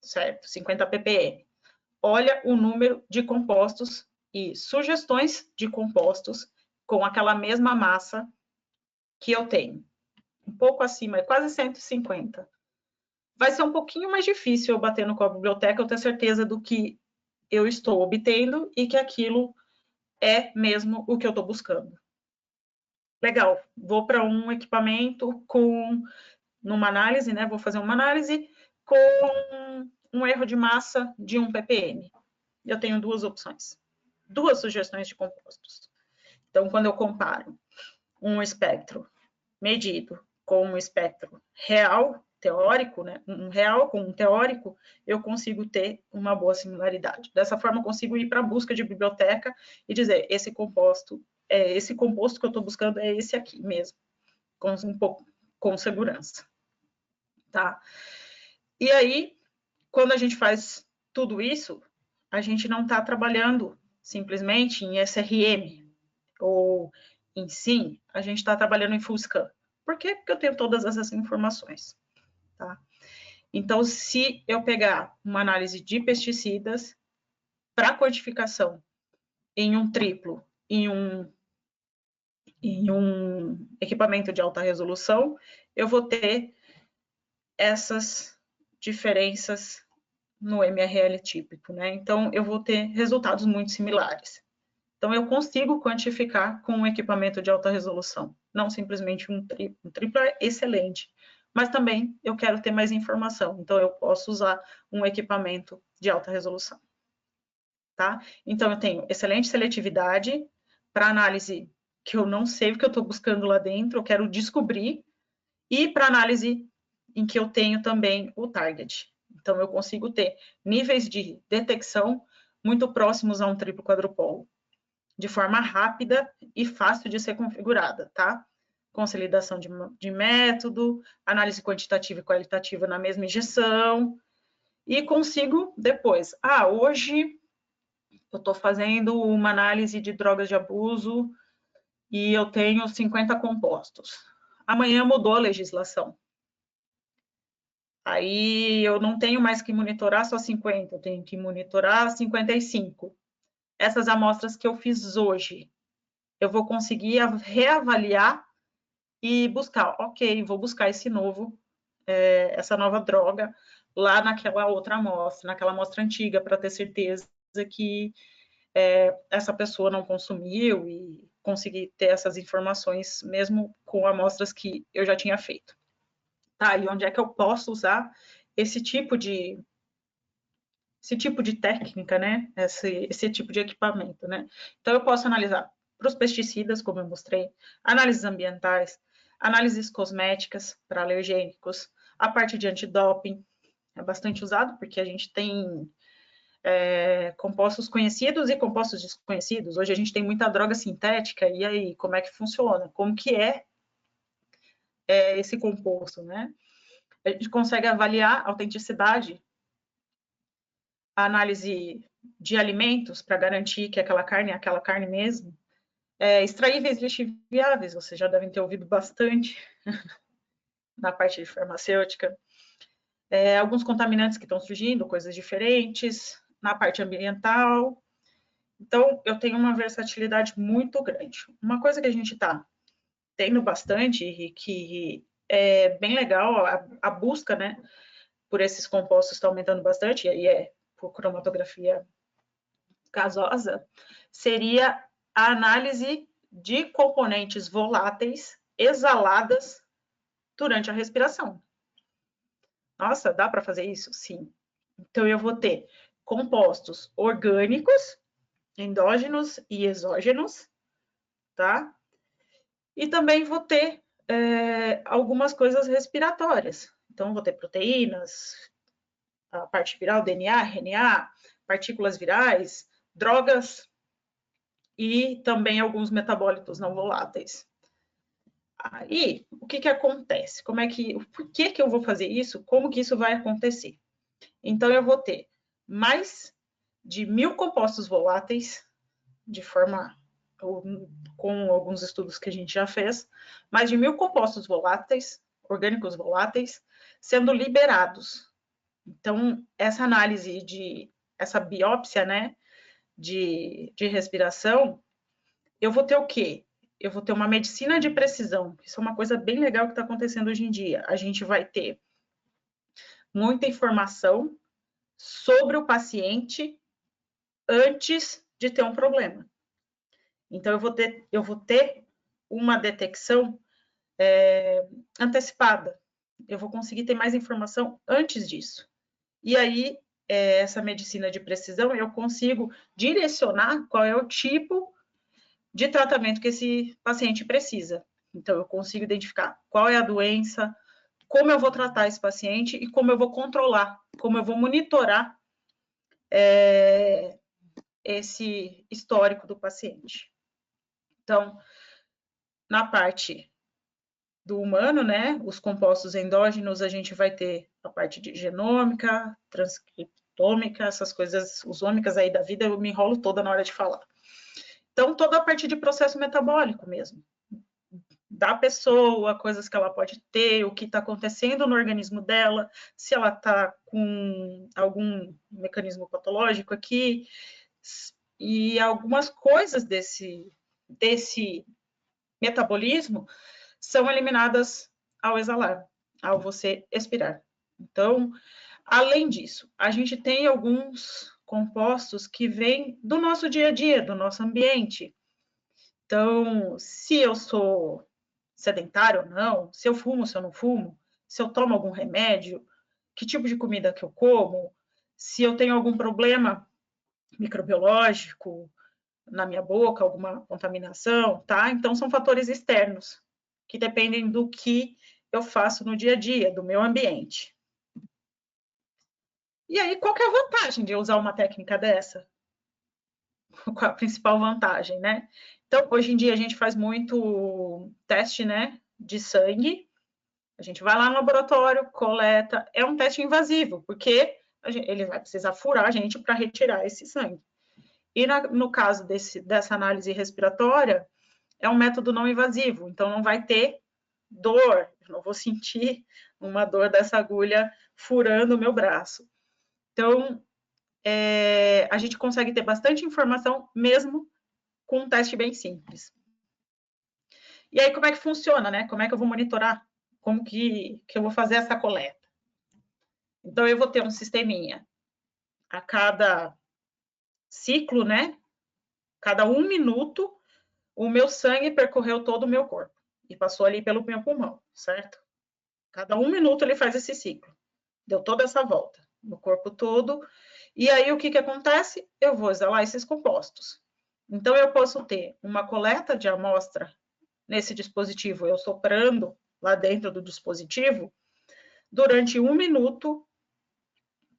B: certo? 50 ppm. Olha o número de compostos e sugestões de compostos com aquela mesma massa que eu tenho. Um pouco acima, é quase 150. Vai ser um pouquinho mais difícil eu bater no copo biblioteca, eu ter certeza do que eu estou obtendo e que aquilo é mesmo o que eu estou buscando. Legal, vou para um equipamento numa análise, né? Vou fazer uma análise com um erro de massa de 1 ppm. Eu tenho 2 opções, 2 sugestões de compostos. Então, quando eu comparo um espectro medido com um espectro real, teórico, né? Um real com um teórico, eu consigo ter uma boa similaridade. Dessa forma, eu consigo ir para a busca de biblioteca e dizer, esse composto que eu estou buscando é esse aqui mesmo, com segurança. Tá? E aí, quando a gente faz tudo isso, a gente não está trabalhando simplesmente em SRM ou em SIM, a gente está trabalhando em full scan. Por quê? Porque eu tenho todas essas informações. Tá? Então, se eu pegar uma análise de pesticidas para quantificação em um triplo, em um equipamento de alta resolução, eu vou ter essas diferenças no MRL típico, né? Então, eu vou ter resultados muito similares. Então, eu consigo quantificar com um equipamento de alta resolução, não simplesmente um triplo. Um triplo é excelente, mas também eu quero ter mais informação, então eu posso usar um equipamento de alta resolução. Tá? Então, eu tenho excelente seletividade para análise que eu não sei o que eu estou buscando lá dentro, eu quero descobrir, e para análise em que eu tenho também o target. Então, eu consigo ter níveis de detecção muito próximos a um triplo quadrupolo, de forma rápida e fácil de ser configurada, tá? Consolidação de método, análise quantitativa e qualitativa na mesma injeção, e consigo depois, hoje eu estou fazendo uma análise de drogas de abuso e eu tenho 50 compostos. Amanhã mudou a legislação. Aí eu não tenho mais que monitorar só 50, eu tenho que monitorar 55. Essas amostras que eu fiz hoje, eu vou conseguir reavaliar e buscar, ok, vou buscar essa nova droga lá naquela outra amostra, naquela amostra antiga, para ter certeza que essa pessoa não consumiu e conseguir ter essas informações mesmo com amostras que eu já tinha feito. Tá, e onde é que eu posso usar esse tipo de técnica, né? Esse tipo de equipamento, né? Então, eu posso analisar para os pesticidas, como eu mostrei, análises ambientais, análises cosméticas para alergênicos, a parte de antidoping é bastante usado, porque a gente tem compostos conhecidos e compostos desconhecidos. Hoje a gente tem muita droga sintética, e aí, como é que funciona? Como que é esse composto, né? A gente consegue avaliar a autenticidade, a análise de alimentos para garantir que aquela carne é aquela carne mesmo. Extraíveis lixiviáveis, vocês já devem ter ouvido bastante na parte de farmacêutica. Alguns contaminantes que estão surgindo, coisas diferentes, na parte ambiental. Então, eu tenho uma versatilidade muito grande. Uma coisa que a gente está tendo bastante e que é bem legal, a busca, né, por esses compostos está aumentando bastante, e aí por cromatografia gasosa, seria a análise de componentes voláteis exaladas durante a respiração. Nossa, dá para fazer isso? Sim. Então, eu vou ter compostos orgânicos, endógenos e exógenos, tá? E também vou ter algumas coisas respiratórias. Então, vou ter proteínas, a parte viral, DNA, RNA, partículas virais, drogas e também alguns metabólitos não voláteis. Aí, o que acontece? Por que eu vou fazer isso? Como que isso vai acontecer? Então, eu vou ter mais de 1000 compostos voláteis, com alguns estudos que a gente já fez, mais de 1000 compostos voláteis, orgânicos voláteis, sendo liberados. Então, essa análise essa biópsia, né, de respiração, eu vou ter o quê? Eu vou ter uma medicina de precisão. Isso é uma coisa bem legal que está acontecendo hoje em dia. A gente vai ter muita informação sobre o paciente antes de ter um problema. Então, eu vou ter uma detecção antecipada. Eu vou conseguir ter mais informação antes disso. E aí, essa medicina de precisão, eu consigo direcionar qual é o tipo de tratamento que esse paciente precisa. Então, eu consigo identificar qual é a doença, como eu vou tratar esse paciente e como eu vou controlar, como eu vou monitorar esse histórico do paciente. Então, na parte do humano, né, os compostos endógenos, a gente vai ter a parte de genômica, transcriptômica, essas coisas, os ômicas aí da vida, eu me enrolo toda na hora de falar. Então, toda a parte de processo metabólico mesmo, da pessoa, coisas que ela pode ter, o que está acontecendo no organismo dela, se ela está com algum mecanismo patológico aqui, e algumas coisas desse metabolismo são eliminadas ao exalar, ao você expirar. Então, além disso, a gente tem alguns compostos que vêm do nosso dia a dia, do nosso ambiente. Então, se eu sou sedentário ou não, se eu fumo, se eu não fumo, se eu tomo algum remédio, que tipo de comida que eu como, se eu tenho algum problema microbiológico na minha boca, alguma contaminação, tá? Então, são fatores externos que dependem do que eu faço no dia a dia, do meu ambiente. E aí, qual que é a vantagem de usar uma técnica dessa? Qual a principal vantagem, né? Então, hoje em dia, a gente faz muito teste, né, de sangue. A gente vai lá no laboratório, coleta. É um teste invasivo, porque ele vai precisar furar a gente para retirar esse sangue. E no caso dessa análise respiratória, é um método não invasivo, então não vai ter dor, eu não vou sentir uma dor dessa agulha furando o meu braço. Então, a gente consegue ter bastante informação mesmo com um teste bem simples. E aí, como é que funciona, né? Como é que eu vou monitorar? Como que eu vou fazer essa coleta? Então, eu vou ter um sisteminha a cada ciclo, né? Cada 1 minuto, o meu sangue percorreu todo o meu corpo e passou ali pelo meu pulmão, certo? Cada 1 minuto ele faz esse ciclo. Deu toda essa volta no corpo todo. E aí, o que acontece? Eu vou exalar esses compostos. Então, eu posso ter uma coleta de amostra nesse dispositivo, eu soprando lá dentro do dispositivo, durante 1 minuto,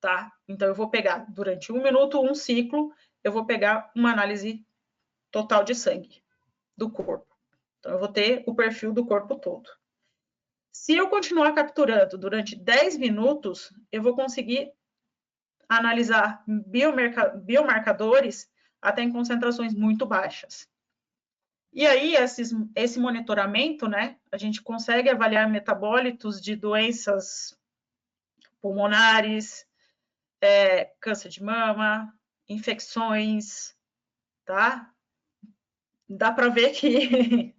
B: tá? Então, eu vou pegar, durante 1 minuto, um ciclo, eu vou pegar uma análise total de sangue do corpo. Então, eu vou ter o perfil do corpo todo. Se eu continuar capturando durante 10 minutos, eu vou conseguir analisar biomarcadores até em concentrações muito baixas. E aí, esse monitoramento, né, a gente consegue avaliar metabólitos de doenças pulmonares, câncer de mama, infecções, tá? Dá para ver que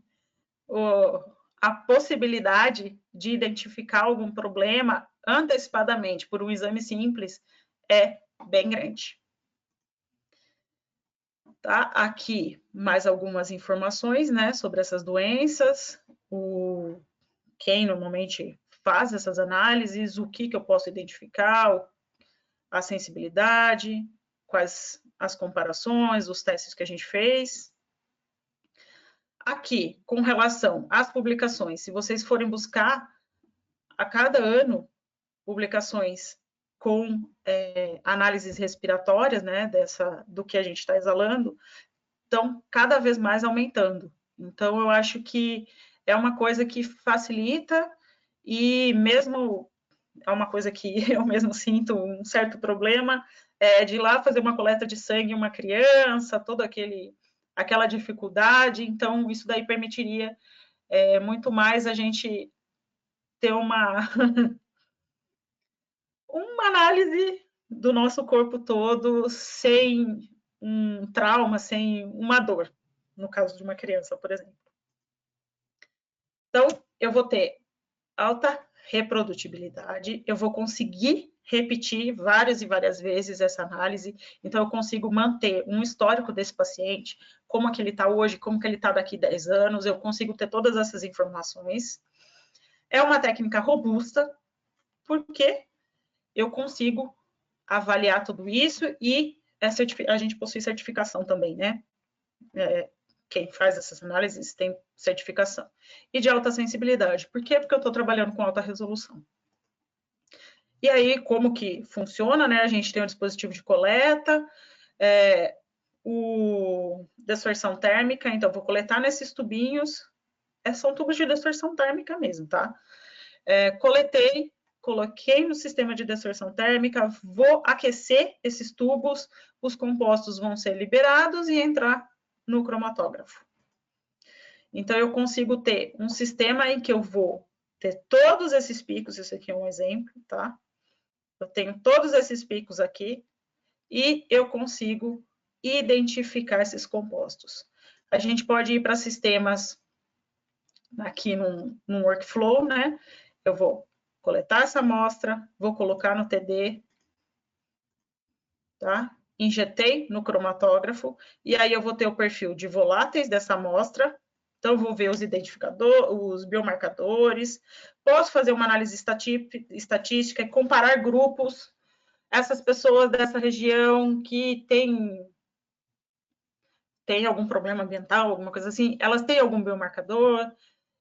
B: a possibilidade de identificar algum problema antecipadamente por um exame simples é bem grande. Tá? Aqui mais algumas informações, né, sobre essas doenças, quem normalmente faz essas análises, o que eu posso identificar, a sensibilidade, quais as comparações, os testes que a gente fez. Aqui, com relação às publicações, se vocês forem buscar a cada ano publicações com análises respiratórias, né, do que a gente está exalando, estão cada vez mais aumentando. Então, eu acho que é uma coisa que facilita e mesmo é uma coisa que eu mesmo sinto um certo problema, de ir lá fazer uma coleta de sangue em uma criança, toda aquela dificuldade. Então, isso daí permitiria muito mais a gente ter uma análise do nosso corpo todo sem um trauma, sem uma dor, no caso de uma criança, por exemplo. Então, eu vou ter alta reprodutibilidade, eu vou conseguir repetir várias e várias vezes essa análise, então eu consigo manter um histórico desse paciente, como que ele está hoje, como que ele está daqui 10 anos, eu consigo ter todas essas informações. É uma técnica robusta, porque eu consigo avaliar tudo isso e a gente possui certificação também, né? Quem faz essas análises tem certificação. E de alta sensibilidade. Por quê? Porque eu estou trabalhando com alta resolução. E aí, como que funciona, né? A gente tem um dispositivo de coleta, o dispersão térmica, então vou coletar nesses tubinhos, são tubos de dispersão térmica mesmo, tá? Coletei, coloquei no sistema de dispersão térmica, vou aquecer esses tubos, os compostos vão ser liberados e entrar no cromatógrafo. Então, eu consigo ter um sistema em que eu vou ter todos esses picos, esse aqui é um exemplo, tá? Eu tenho todos esses picos aqui e eu consigo identificar esses compostos. A gente pode ir para sistemas aqui num workflow, né? Eu vou coletar essa amostra, vou colocar no TD, tá? Injetei no cromatógrafo, e aí eu vou ter o perfil de voláteis dessa amostra, então eu vou ver os identificadores, os biomarcadores, posso fazer uma análise estatística e comparar grupos, essas pessoas dessa região que tem algum problema ambiental, alguma coisa assim, elas têm algum biomarcador,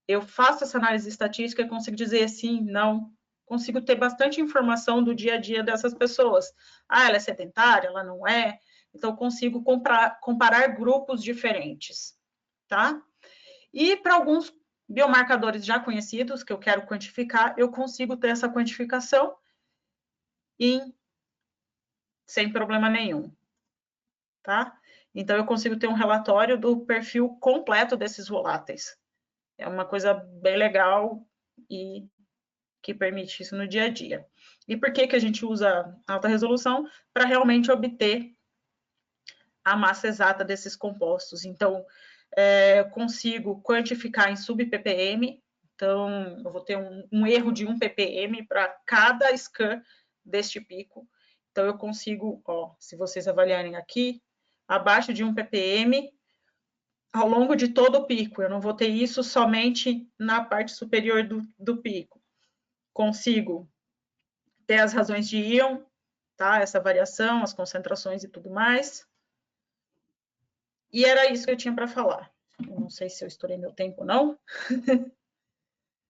B: eu faço essa análise estatística e consigo dizer sim, não, consigo ter bastante informação do dia a dia dessas pessoas. Ah, ela é sedentária, ela não é. Então, consigo comparar grupos diferentes, tá? E para alguns biomarcadores já conhecidos, que eu quero quantificar, eu consigo ter essa quantificação em sem problema nenhum, tá? Então, eu consigo ter um relatório do perfil completo desses voláteis. É uma coisa bem legal e que permite isso no dia a dia. E por que a gente usa alta resolução? Para realmente obter a massa exata desses compostos. Então, consigo quantificar em sub-ppm, então, eu vou ter um erro de 1 ppm para cada scan deste pico. Então, eu consigo, se vocês avaliarem aqui, abaixo de 1 ppm, ao longo de todo o pico. Eu não vou ter isso somente na parte superior do pico. Consigo ter as razões de íon, tá? Essa variação, as concentrações e tudo mais. E era isso que eu tinha para falar. Eu não sei se eu estourei meu tempo ou não.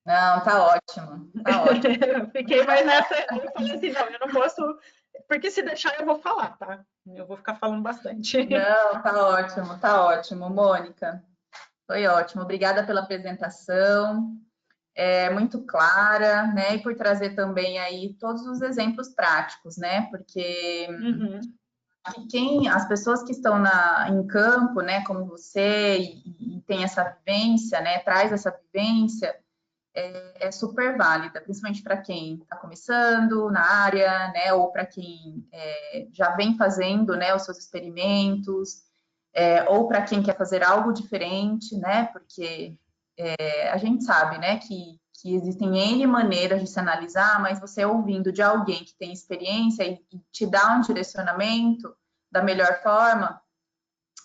C: Não, tá ótimo, tá ótimo.
B: Eu fiquei mais nessa, eu falei assim, não, eu não posso, porque se deixar eu vou falar, tá? Eu vou ficar falando bastante.
C: Não, tá ótimo, Mônica. Foi ótimo, obrigada pela apresentação, é muito clara, né? E por trazer também aí todos os exemplos práticos, né? Porque as pessoas que estão em campo, né, como você, e tem essa vivência, né, traz essa vivência, é super válida, principalmente para quem está começando na área, né, ou para quem já vem fazendo, né, os seus experimentos, ou para quem quer fazer algo diferente, né, porque a gente sabe, né, que existem N maneiras de se analisar, mas você ouvindo de alguém que tem experiência e te dá um direcionamento da melhor forma,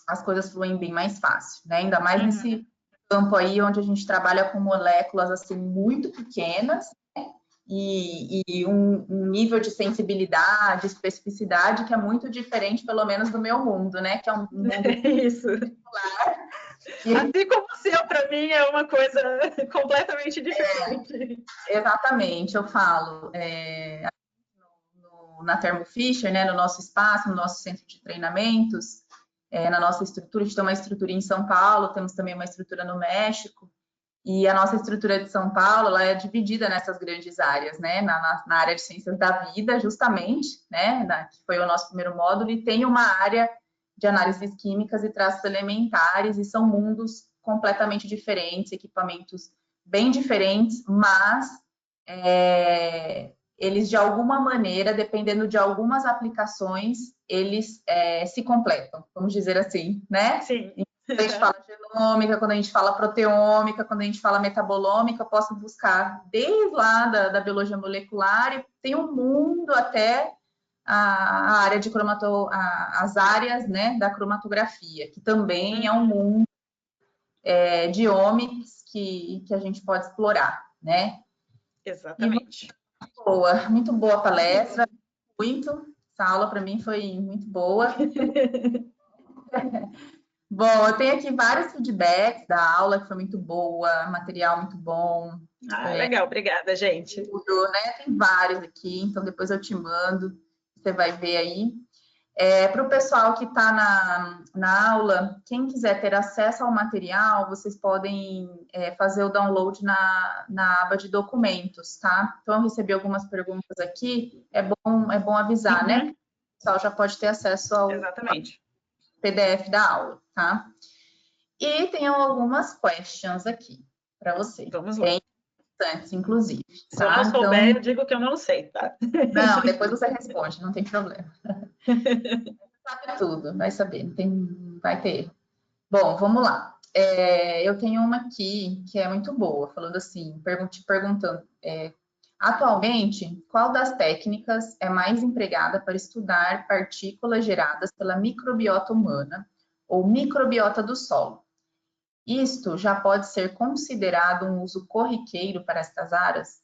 C: as coisas fluem bem mais fácil, né, ainda mais nesse campo aí onde a gente trabalha com moléculas assim muito pequenas, né? E um nível de sensibilidade, especificidade que é muito diferente, pelo menos do meu mundo, né? Que é um mundo
B: isso. Particular. Assim como o seu, para mim, é uma coisa completamente diferente.
C: Exatamente, eu falo na Thermo Fisher, né? No nosso espaço, no nosso centro de treinamentos. Na nossa estrutura, a gente tem uma estrutura em São Paulo, temos também uma estrutura no México, e a nossa estrutura de São Paulo, ela é dividida nessas grandes áreas, né, na área de ciências da vida, justamente, né, que foi o nosso primeiro módulo, e tem uma área de análises químicas e traços elementares, e são mundos completamente diferentes, equipamentos bem diferentes, mas eles, de alguma maneira, dependendo de algumas aplicações, eles se completam, vamos dizer assim, né?
B: Sim.
C: Quando a gente fala genômica, quando a gente fala proteômica, quando a gente fala metabolômica, eu posso buscar desde lá da biologia molecular, e tem um mundo até a área de as áreas, né, da cromatografia, que também é um mundo de omics que a gente pode explorar, né?
B: Exatamente.
C: Muito boa a palestra, essa aula para mim foi muito boa. Bom, eu tenho aqui vários feedbacks da aula, que foi muito boa, material muito bom.
B: Legal, obrigada, gente.
C: Tudo, né? Tem vários aqui, então depois eu te mando, você vai ver aí. Para o pessoal que está na aula, quem quiser ter acesso ao material, vocês podem fazer o download na aba de documentos, tá? Então, eu recebi algumas perguntas aqui, é bom avisar, né? O pessoal já pode ter acesso ao PDF da aula, tá? E tem algumas questions aqui para você.
B: Vamos lá.
C: Bem importantes, inclusive.
B: Se eu não souber, eu digo que eu não sei, tá?
C: Não, depois você responde, não tem problema. Sabe tudo, vai saber, vai ter erro. Bom, vamos lá. Eu tenho uma aqui que é muito boa, falando assim, te perguntando, atualmente, qual das técnicas é mais empregada para estudar partículas geradas pela microbiota humana ou microbiota do solo? Isto já pode ser considerado um uso corriqueiro para estas áreas?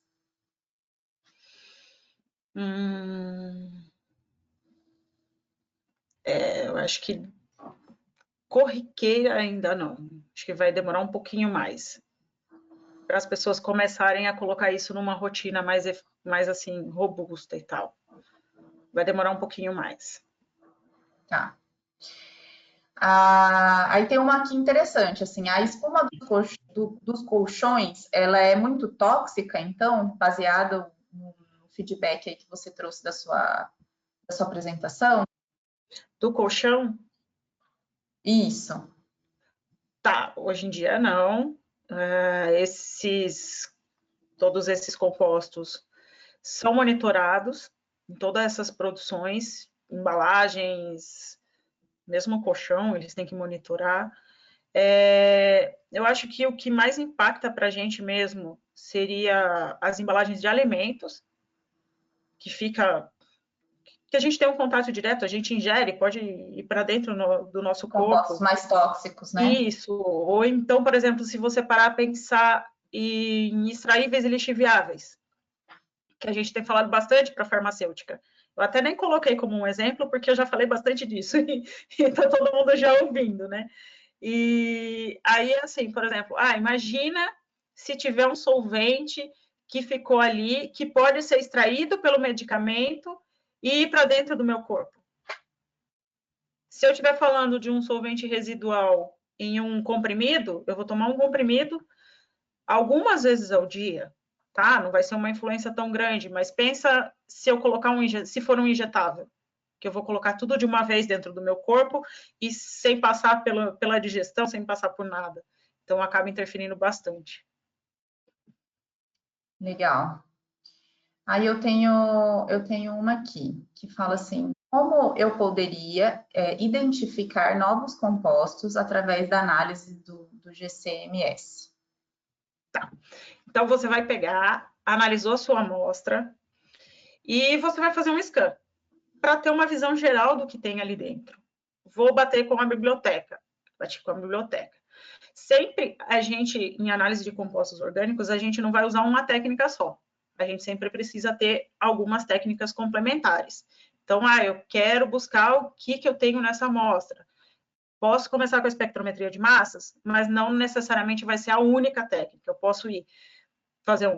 B: Eu acho que corriqueira ainda não. Acho que vai demorar um pouquinho mais para as pessoas começarem a colocar isso numa rotina mais assim, robusta e tal. Vai demorar um pouquinho mais.
C: Tá. Aí tem uma aqui interessante, assim, a espuma dos colchões, ela é muito tóxica, então, baseado no feedback aí que você trouxe da sua apresentação?
B: Do colchão?
C: Isso.
B: Tá, hoje em dia não. Todos esses compostos são monitorados em todas essas produções, embalagens, mesmo o colchão, eles têm que monitorar. Eu acho que o que mais impacta para a gente mesmo seria as embalagens de alimentos, que a gente tem um contato direto, a gente ingere, pode ir para dentro do nosso
C: Compostos
B: corpo.
C: mais tóxicos, né?
B: Isso. Ou então, por exemplo, se você parar a pensar em extraíveis e lixiviáveis, que a gente tem falado bastante para a farmacêutica. Eu até nem coloquei como um exemplo, porque eu já falei bastante disso, e está todo mundo já ouvindo, né? E aí, assim, por exemplo, imagina se tiver um solvente que ficou ali, que pode ser extraído pelo medicamento e ir para dentro do meu corpo. Se eu estiver falando de um solvente residual em um comprimido, eu vou tomar um comprimido algumas vezes ao dia, tá? Não vai ser uma influência tão grande, mas pensa se eu colocar se for um injetável, que eu vou colocar tudo de uma vez dentro do meu corpo e sem passar pela digestão, sem passar por nada. Então, acaba interferindo bastante.
C: Legal. Aí eu tenho uma aqui, que fala assim, como eu poderia identificar novos compostos através da análise do GCMS?
B: Tá. Então, você vai pegar, analisou a sua amostra e você vai fazer um scan para ter uma visão geral do que tem ali dentro. Vou bater com a biblioteca. Bati com a biblioteca. Sempre a gente, em análise de compostos orgânicos, a gente não vai usar uma técnica só. A gente sempre precisa ter algumas técnicas complementares. Então, eu quero buscar o que eu tenho nessa amostra. Posso começar com a espectrometria de massas, mas não necessariamente vai ser a única técnica. Eu posso ir fazer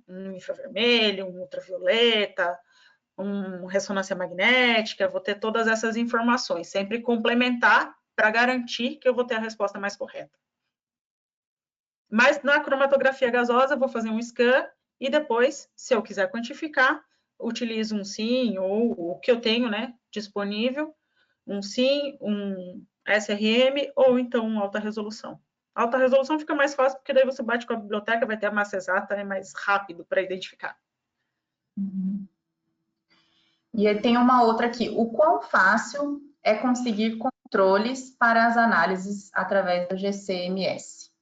B: um infravermelho, um ultravioleta, uma ressonância magnética, vou ter todas essas informações, sempre complementar para garantir que eu vou ter a resposta mais correta. Mas na cromatografia gasosa, vou fazer um scan e depois, se eu quiser quantificar, utilizo um SIM ou o que eu tenho, né, disponível, um SIM, um SRM ou então uma alta resolução. A alta resolução fica mais fácil porque daí você bate com a biblioteca, vai ter a massa exata, é mais rápido para identificar.
C: Uhum. E aí tem uma outra aqui. O quão fácil é conseguir controles para as análises através do GCMS?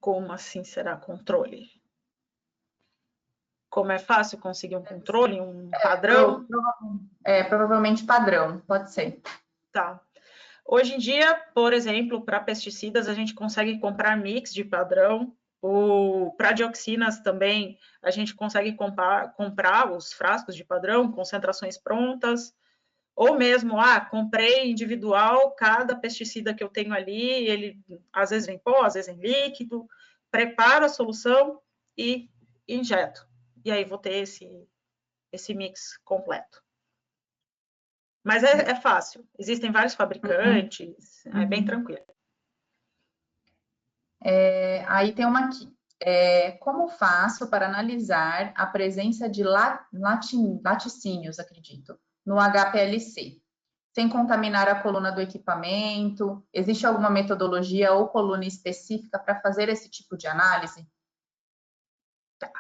B: Como assim será controle? Como é fácil conseguir um controle, um padrão?
C: Provavelmente padrão, pode ser.
B: Tá. Hoje em dia, por exemplo, para pesticidas, a gente consegue comprar mix de padrão, ou para dioxinas também, a gente consegue comprar os frascos de padrão, concentrações prontas, ou mesmo, comprei individual, cada pesticida que eu tenho ali, ele às vezes em pó, às vezes em líquido, preparo a solução e injeto. E aí vou ter esse mix completo. Mas é fácil. Existem vários fabricantes, é bem tranquilo.
C: Aí tem uma aqui. Como faço para analisar a presença de laticínios, acredito, no HPLC, sem contaminar a coluna do equipamento? Existe alguma metodologia ou coluna específica para fazer esse tipo de análise?
B: Tá.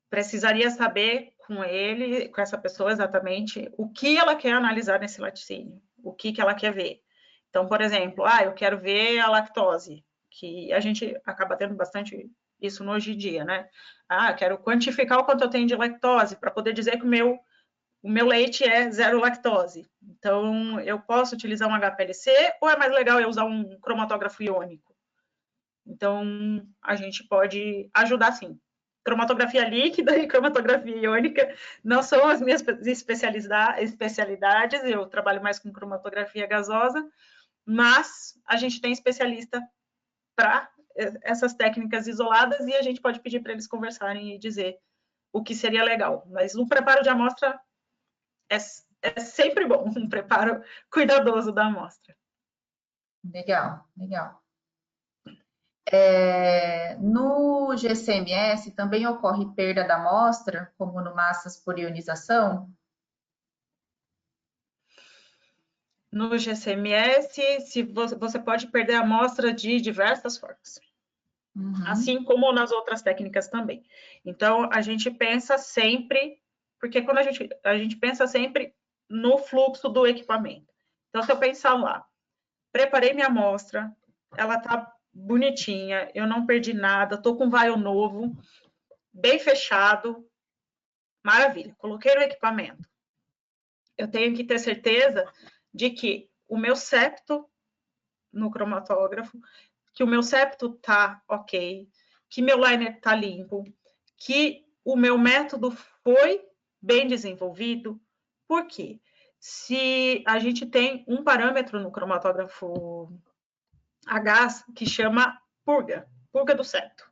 B: Precisaria saber com essa pessoa exatamente, o que ela quer analisar nesse laticínio, o que ela quer ver. Então, por exemplo, eu quero ver a lactose, que a gente acaba tendo bastante isso no hoje em dia, né? Quero quantificar o quanto eu tenho de lactose, para poder dizer que o meu leite é zero lactose. Então, eu posso utilizar um HPLC ou é mais legal eu usar um cromatógrafo iônico? Então, a gente pode ajudar sim. Cromatografia líquida e cromatografia iônica não são as minhas especialidades, eu trabalho mais com cromatografia gasosa, mas a gente tem especialista para essas técnicas isoladas e a gente pode pedir para eles conversarem e dizer o que seria legal. Mas um preparo de amostra é sempre bom, um preparo cuidadoso da amostra.
C: Legal, legal. No GCMS também ocorre perda da amostra, como no massas por ionização?
B: no GCMS, se você pode perder a amostra de diversas formas. Assim como nas outras técnicas também. Então, a gente pensa sempre, porque quando a gente pensa sempre no fluxo do equipamento. Então, se eu pensar lá, preparei minha amostra, ela está bonitinha, eu não perdi nada, estou com vaio novo, bem fechado, maravilha, coloquei no equipamento. Eu tenho que ter certeza de que o meu septo no cromatógrafo, que o meu septo tá ok, que meu liner tá limpo, que o meu método foi bem desenvolvido. Por quê? Se a gente tem um parâmetro no cromatógrafo a gás que chama purga do septo.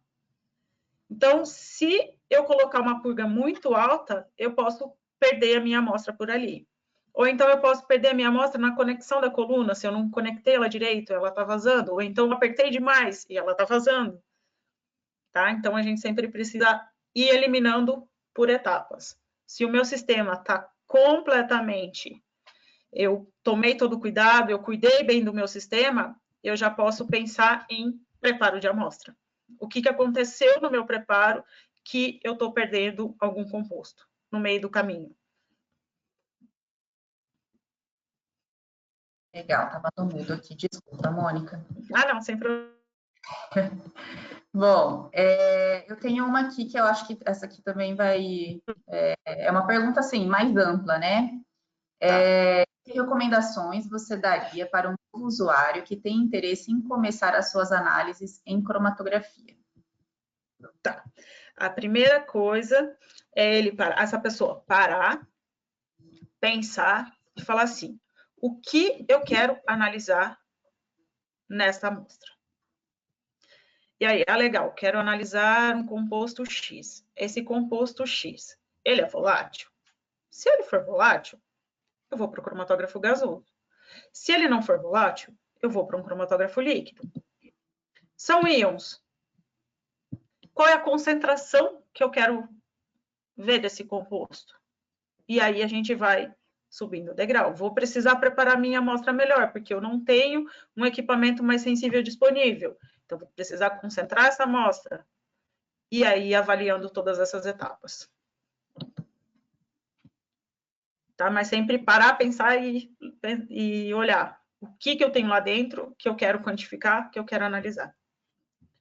B: Então, se eu colocar uma purga muito alta, eu posso perder a minha amostra por ali. Ou então eu posso perder a minha amostra na conexão da coluna, se eu não conectei ela direito, ela está vazando. Ou então eu apertei demais e ela está vazando. Tá? Então a gente sempre precisa ir eliminando por etapas. Se o meu sistema está completamente, eu tomei todo o cuidado, eu cuidei bem do meu sistema, eu já posso pensar em preparo de amostra. O que aconteceu no meu preparo que eu estou perdendo algum composto no meio do caminho.
C: Legal, estava no mudo aqui, desculpa, Mônica.
B: Ah, não, sem problema.
C: Bom, eu tenho uma aqui que eu acho que essa aqui também vai... É uma pergunta, assim, mais ampla, né? Que recomendações você daria para um novo usuário que tem interesse em começar as suas análises em cromatografia?
B: Tá. A primeira coisa é essa pessoa parar, pensar e falar assim, o que eu quero analisar nesta amostra? E aí, legal, quero analisar um composto X. Esse composto X, ele é volátil? Se ele for volátil, eu vou para o cromatógrafo gasoso. Se ele não for volátil, eu vou para um cromatógrafo líquido. São íons. Qual é a concentração que eu quero ver desse composto? E aí a gente vai subindo o degrau. Vou precisar preparar minha amostra melhor, porque eu não tenho um equipamento mais sensível disponível. Então, vou precisar concentrar essa amostra. E aí, avaliando todas essas etapas. Tá? Mas sempre parar, pensar e olhar. O que eu tenho lá dentro, que eu quero quantificar, que eu quero analisar.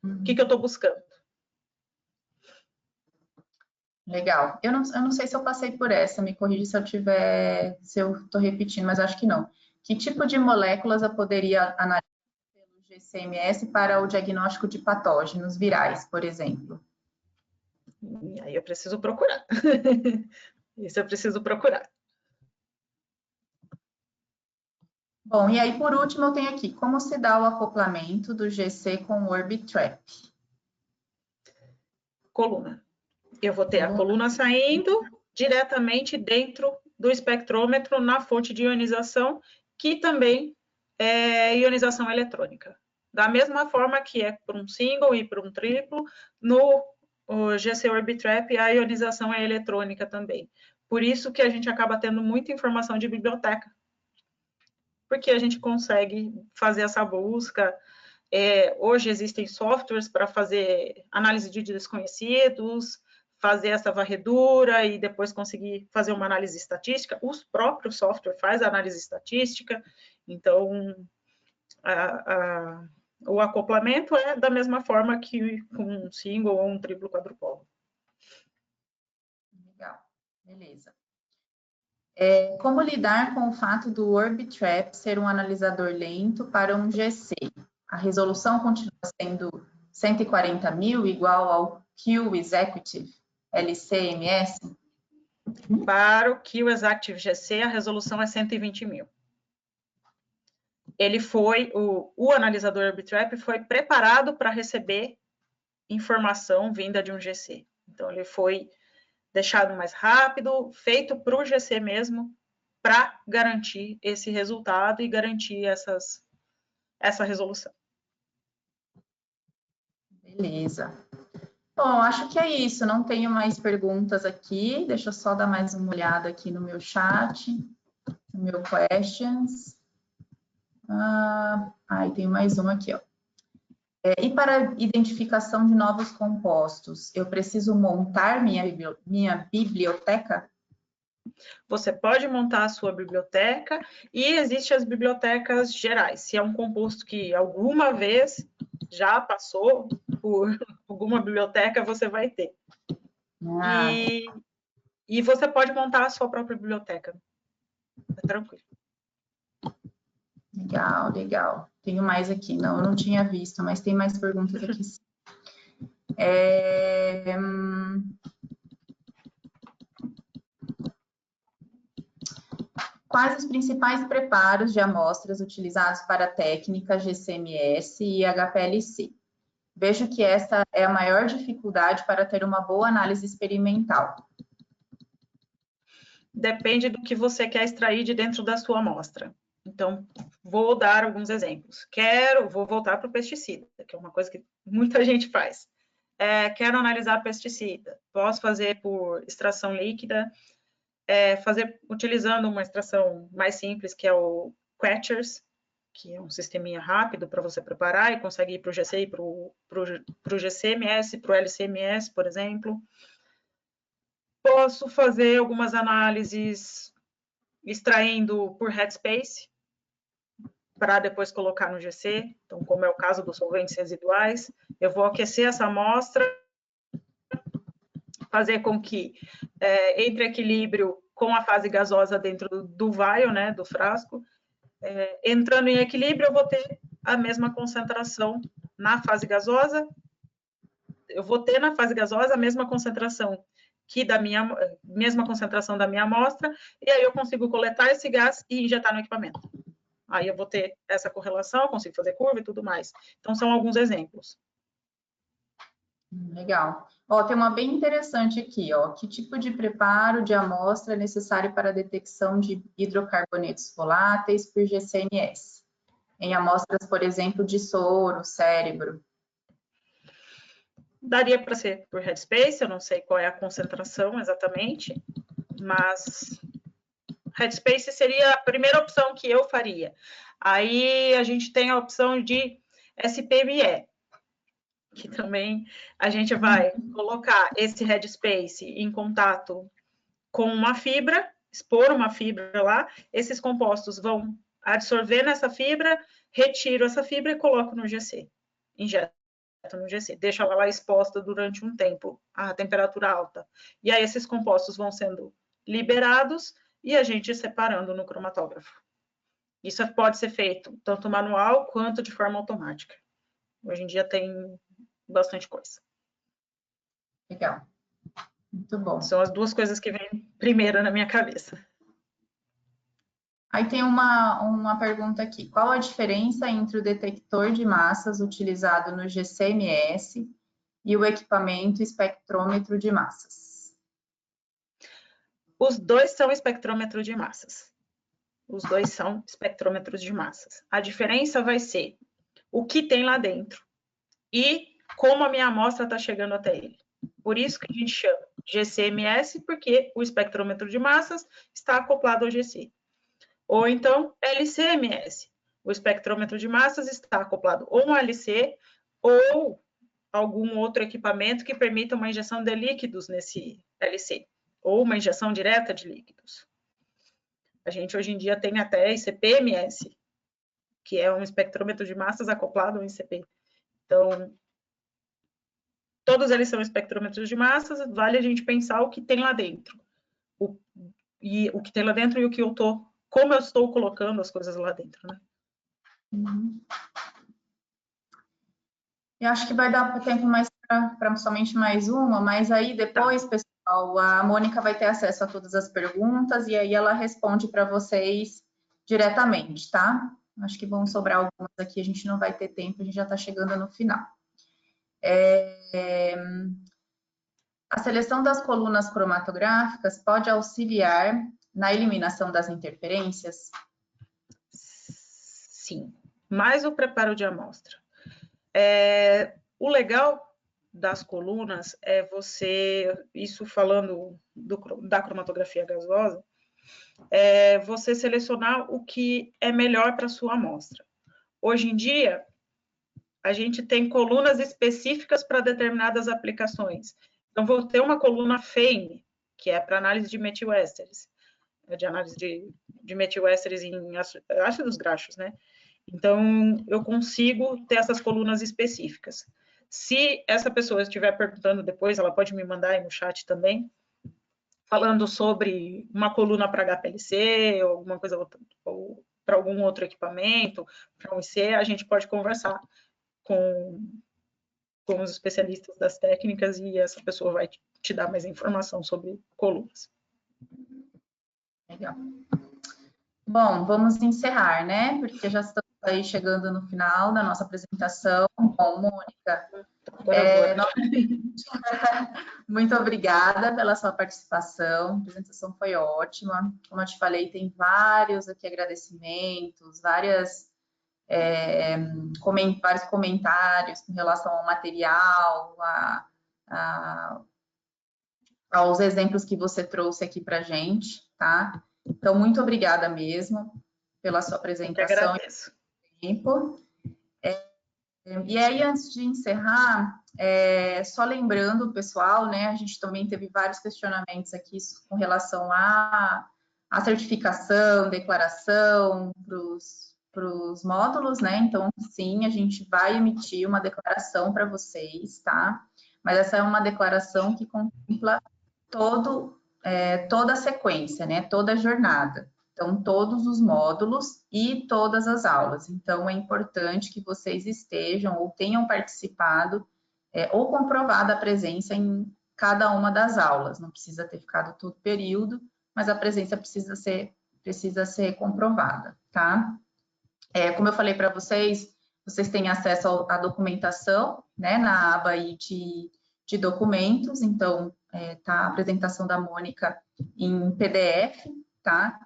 B: O que eu estou buscando.
C: Legal. Eu não sei se eu passei por essa, me corrija se eu estou repetindo, mas acho que não. Que tipo de moléculas eu poderia analisar pelo GCMS para o diagnóstico de patógenos virais, por exemplo?
B: E aí eu preciso procurar. Isso eu preciso procurar.
C: Bom, e aí por último eu tenho aqui, como se dá o acoplamento do GC com o Orbitrap?
B: Coluna. Eu vou ter a coluna saindo diretamente dentro do espectrômetro na fonte de ionização, que também é ionização eletrônica. Da mesma forma que é para um single e para um triplo, no GC Orbitrap a ionização é eletrônica também. Por isso que a gente acaba tendo muita informação de biblioteca. Porque a gente consegue fazer essa busca. Hoje existem softwares para fazer análise de desconhecidos, fazer essa varredura e depois conseguir fazer uma análise estatística. Os próprios softwares fazem análise estatística, então o acoplamento é da mesma forma que um single ou um triplo quadrupolo.
C: Legal, beleza. Como lidar com o fato do Orbitrap ser um analisador lento para um GC? A resolução continua sendo 140.000 igual ao Q Executive LCMS?
B: Para o Q Executive GC, a resolução é 120.000. Ele foi, o analisador Orbitrap foi preparado para receber informação vinda de um GC. Então, ele foi deixado mais rápido, feito para o GC mesmo, para garantir esse resultado e garantir essa resolução.
C: Beleza. Bom, acho que é isso. Não tenho mais perguntas aqui. Deixa eu só dar mais uma olhada aqui no meu chat, no meu questions. Tem mais um aqui, ó. E para identificação de novos compostos, eu preciso montar minha biblioteca?
B: Você pode montar a sua biblioteca e existem as bibliotecas gerais. Se é um composto que alguma vez já passou por alguma biblioteca, você vai ter. E você pode montar a sua própria biblioteca. É tranquilo.
C: Legal, legal. Tenho mais aqui. Não, eu não tinha visto, mas tem mais perguntas aqui. Quais os principais preparos de amostras utilizados para a técnica GCMS e HPLC? Vejo que esta é a maior dificuldade para ter uma boa análise experimental.
B: Depende do que você quer extrair de dentro da sua amostra. Então, vou dar alguns exemplos. Vou voltar para o pesticida, que é uma coisa que muita gente faz. Quero analisar pesticida. Posso fazer por extração líquida, utilizando uma extração mais simples, que é o Quetchers, que é um sisteminha rápido para você preparar e consegue ir para o GC e para o GCMS, para o LCMS, por exemplo. Posso fazer algumas análises extraindo por headspace, para depois colocar no GC, então, como é o caso dos solventes residuais, eu vou aquecer essa amostra, fazer com que entre equilíbrio com a fase gasosa dentro do vial, né, do frasco, entrando em equilíbrio, eu vou ter a mesma concentração na fase gasosa, eu vou ter na fase gasosa a mesma concentração da minha amostra, e aí eu consigo coletar esse gás e injetar no equipamento. Aí eu vou ter essa correlação, consigo fazer curva e tudo mais. Então, são alguns exemplos.
C: Legal. Ó, tem uma bem interessante aqui, ó. Que tipo de preparo de amostra é necessário para a detecção de hidrocarbonetos voláteis por GCMS? Em amostras, por exemplo, de soro, cérebro.
B: Daria para ser por headspace, eu não sei qual é a concentração exatamente, mas headspace seria a primeira opção que eu faria. Aí a gente tem a opção de SPME, que também a gente vai colocar esse headspace em contato com uma fibra, expor uma fibra lá, esses compostos vão absorver nessa fibra, retiro essa fibra e coloco no GC, injeto no GC, deixo ela lá exposta durante um tempo, a temperatura alta. E aí esses compostos vão sendo liberados e a gente separando no cromatógrafo. Isso pode ser feito tanto manual quanto de forma automática. Hoje em dia tem bastante coisa.
C: Legal. Muito bom.
B: São as duas coisas que vêm primeiro na minha cabeça.
C: Aí tem uma pergunta aqui. Qual a diferença entre o detector de massas utilizado no GCMS e o equipamento espectrômetro de massas?
B: Os dois são espectrômetro de massas. Os dois são espectrômetros de massas. A diferença vai ser o que tem lá dentro e como a minha amostra está chegando até ele. Por isso que a gente chama GCMS, porque o espectrômetro de massas está acoplado ao GC. Ou então LCMS, o espectrômetro de massas está acoplado ou um LC ou algum outro equipamento que permita uma injeção de líquidos nesse LC, ou uma injeção direta de líquidos. A gente hoje em dia tem até ICP-MS, que é um espectrômetro de massas acoplado ao ICP. Então, todos eles são espectrômetros de massas, vale a gente pensar o que tem lá dentro. O que tem lá dentro e como eu estou colocando as coisas lá dentro, né?
C: Eu acho que vai dar tempo mais para somente mais uma, mas aí depois, pessoal, a Mônica vai ter acesso a todas as perguntas e aí ela responde para vocês diretamente, tá? Acho que vão sobrar algumas aqui, a gente não vai ter tempo, a gente já está chegando no final. A seleção das colunas cromatográficas pode auxiliar na eliminação das interferências?
B: Sim, mais o preparo de amostra. O legal das colunas é isso falando da cromatografia gasosa, você selecionar o que é melhor para a sua amostra. Hoje em dia, a gente tem colunas específicas para determinadas aplicações. Então, vou ter uma coluna FAME, que é para análise de metilésteres, de análise de metilésteres em ácidos graxos, né? Então, eu consigo ter essas colunas específicas. Se essa pessoa estiver perguntando depois, ela pode me mandar aí no chat também, falando sobre uma coluna para HPLC, ou alguma coisa, ou para algum outro equipamento, para um IC, a gente pode conversar com os especialistas das técnicas e essa pessoa vai te dar mais informação sobre colunas.
C: Legal. Bom, vamos encerrar, né? Porque já estamos aí chegando no final da nossa apresentação. Bom, Mônica, muito obrigada pela sua participação. A apresentação foi ótima. Como eu te falei, tem vários aqui agradecimentos, vários comentários com relação ao material, aos exemplos que você trouxe aqui para a gente, tá? Então, muito obrigada mesmo pela sua apresentação.
B: Eu agradeço.
C: E aí, antes de encerrar, só lembrando, pessoal, né, a gente também teve vários questionamentos aqui com relação à certificação, declaração para os módulos, né? Então, sim, a gente vai emitir uma declaração para vocês, tá? Mas essa é uma declaração que contempla toda a sequência, né? Toda a jornada. Então, todos os módulos e todas as aulas. Então, é importante que vocês estejam ou tenham participado ou comprovado a presença em cada uma das aulas. Não precisa ter ficado todo o período, mas a presença precisa ser comprovada, tá? Como eu falei para vocês, vocês têm acesso à documentação, né, na aba aí de documentos. Então, tá a apresentação da Mônica em PDF, tá?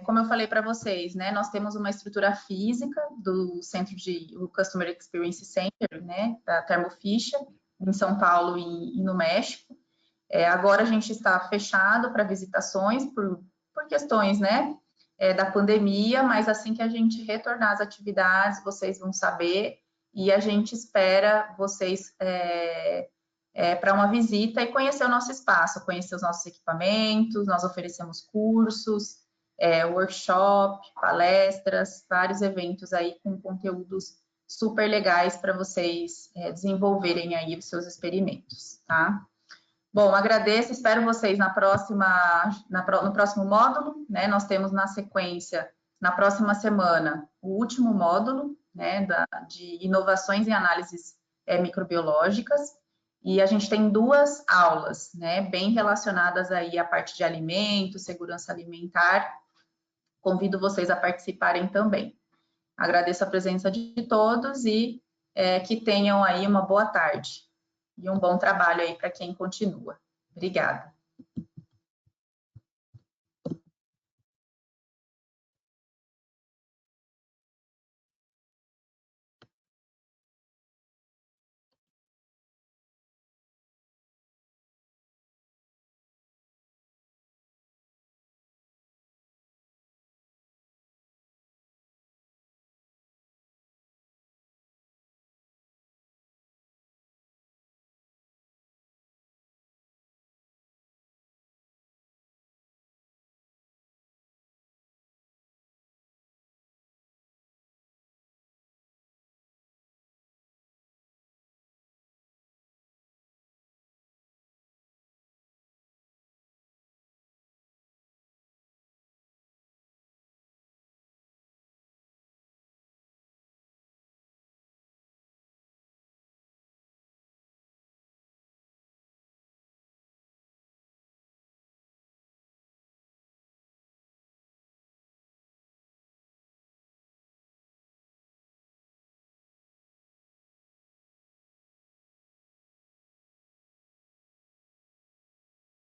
C: Como eu falei para vocês, né, nós temos uma estrutura física do centro o Customer Experience Center, né, da Thermo Fisher, em São Paulo e no México. Agora a gente está fechado para visitações por questões, né, da pandemia, mas assim que a gente retornar às atividades, vocês vão saber e a gente espera vocês para uma visita e conhecer o nosso espaço, conhecer os nossos equipamentos. Nós oferecemos cursos, workshop, palestras, vários eventos aí com conteúdos super legais para vocês desenvolverem aí os seus experimentos, tá? Bom, agradeço, espero vocês no próximo módulo, né? Nós temos na sequência, na próxima semana, o último módulo, né, de inovações em análises microbiológicas, e a gente tem 2 aulas, né, bem relacionadas aí à parte de alimentos, segurança alimentar. Convido vocês a participarem também. Agradeço a presença de todos e que tenham aí uma boa tarde e um bom trabalho aí para quem continua. Obrigada.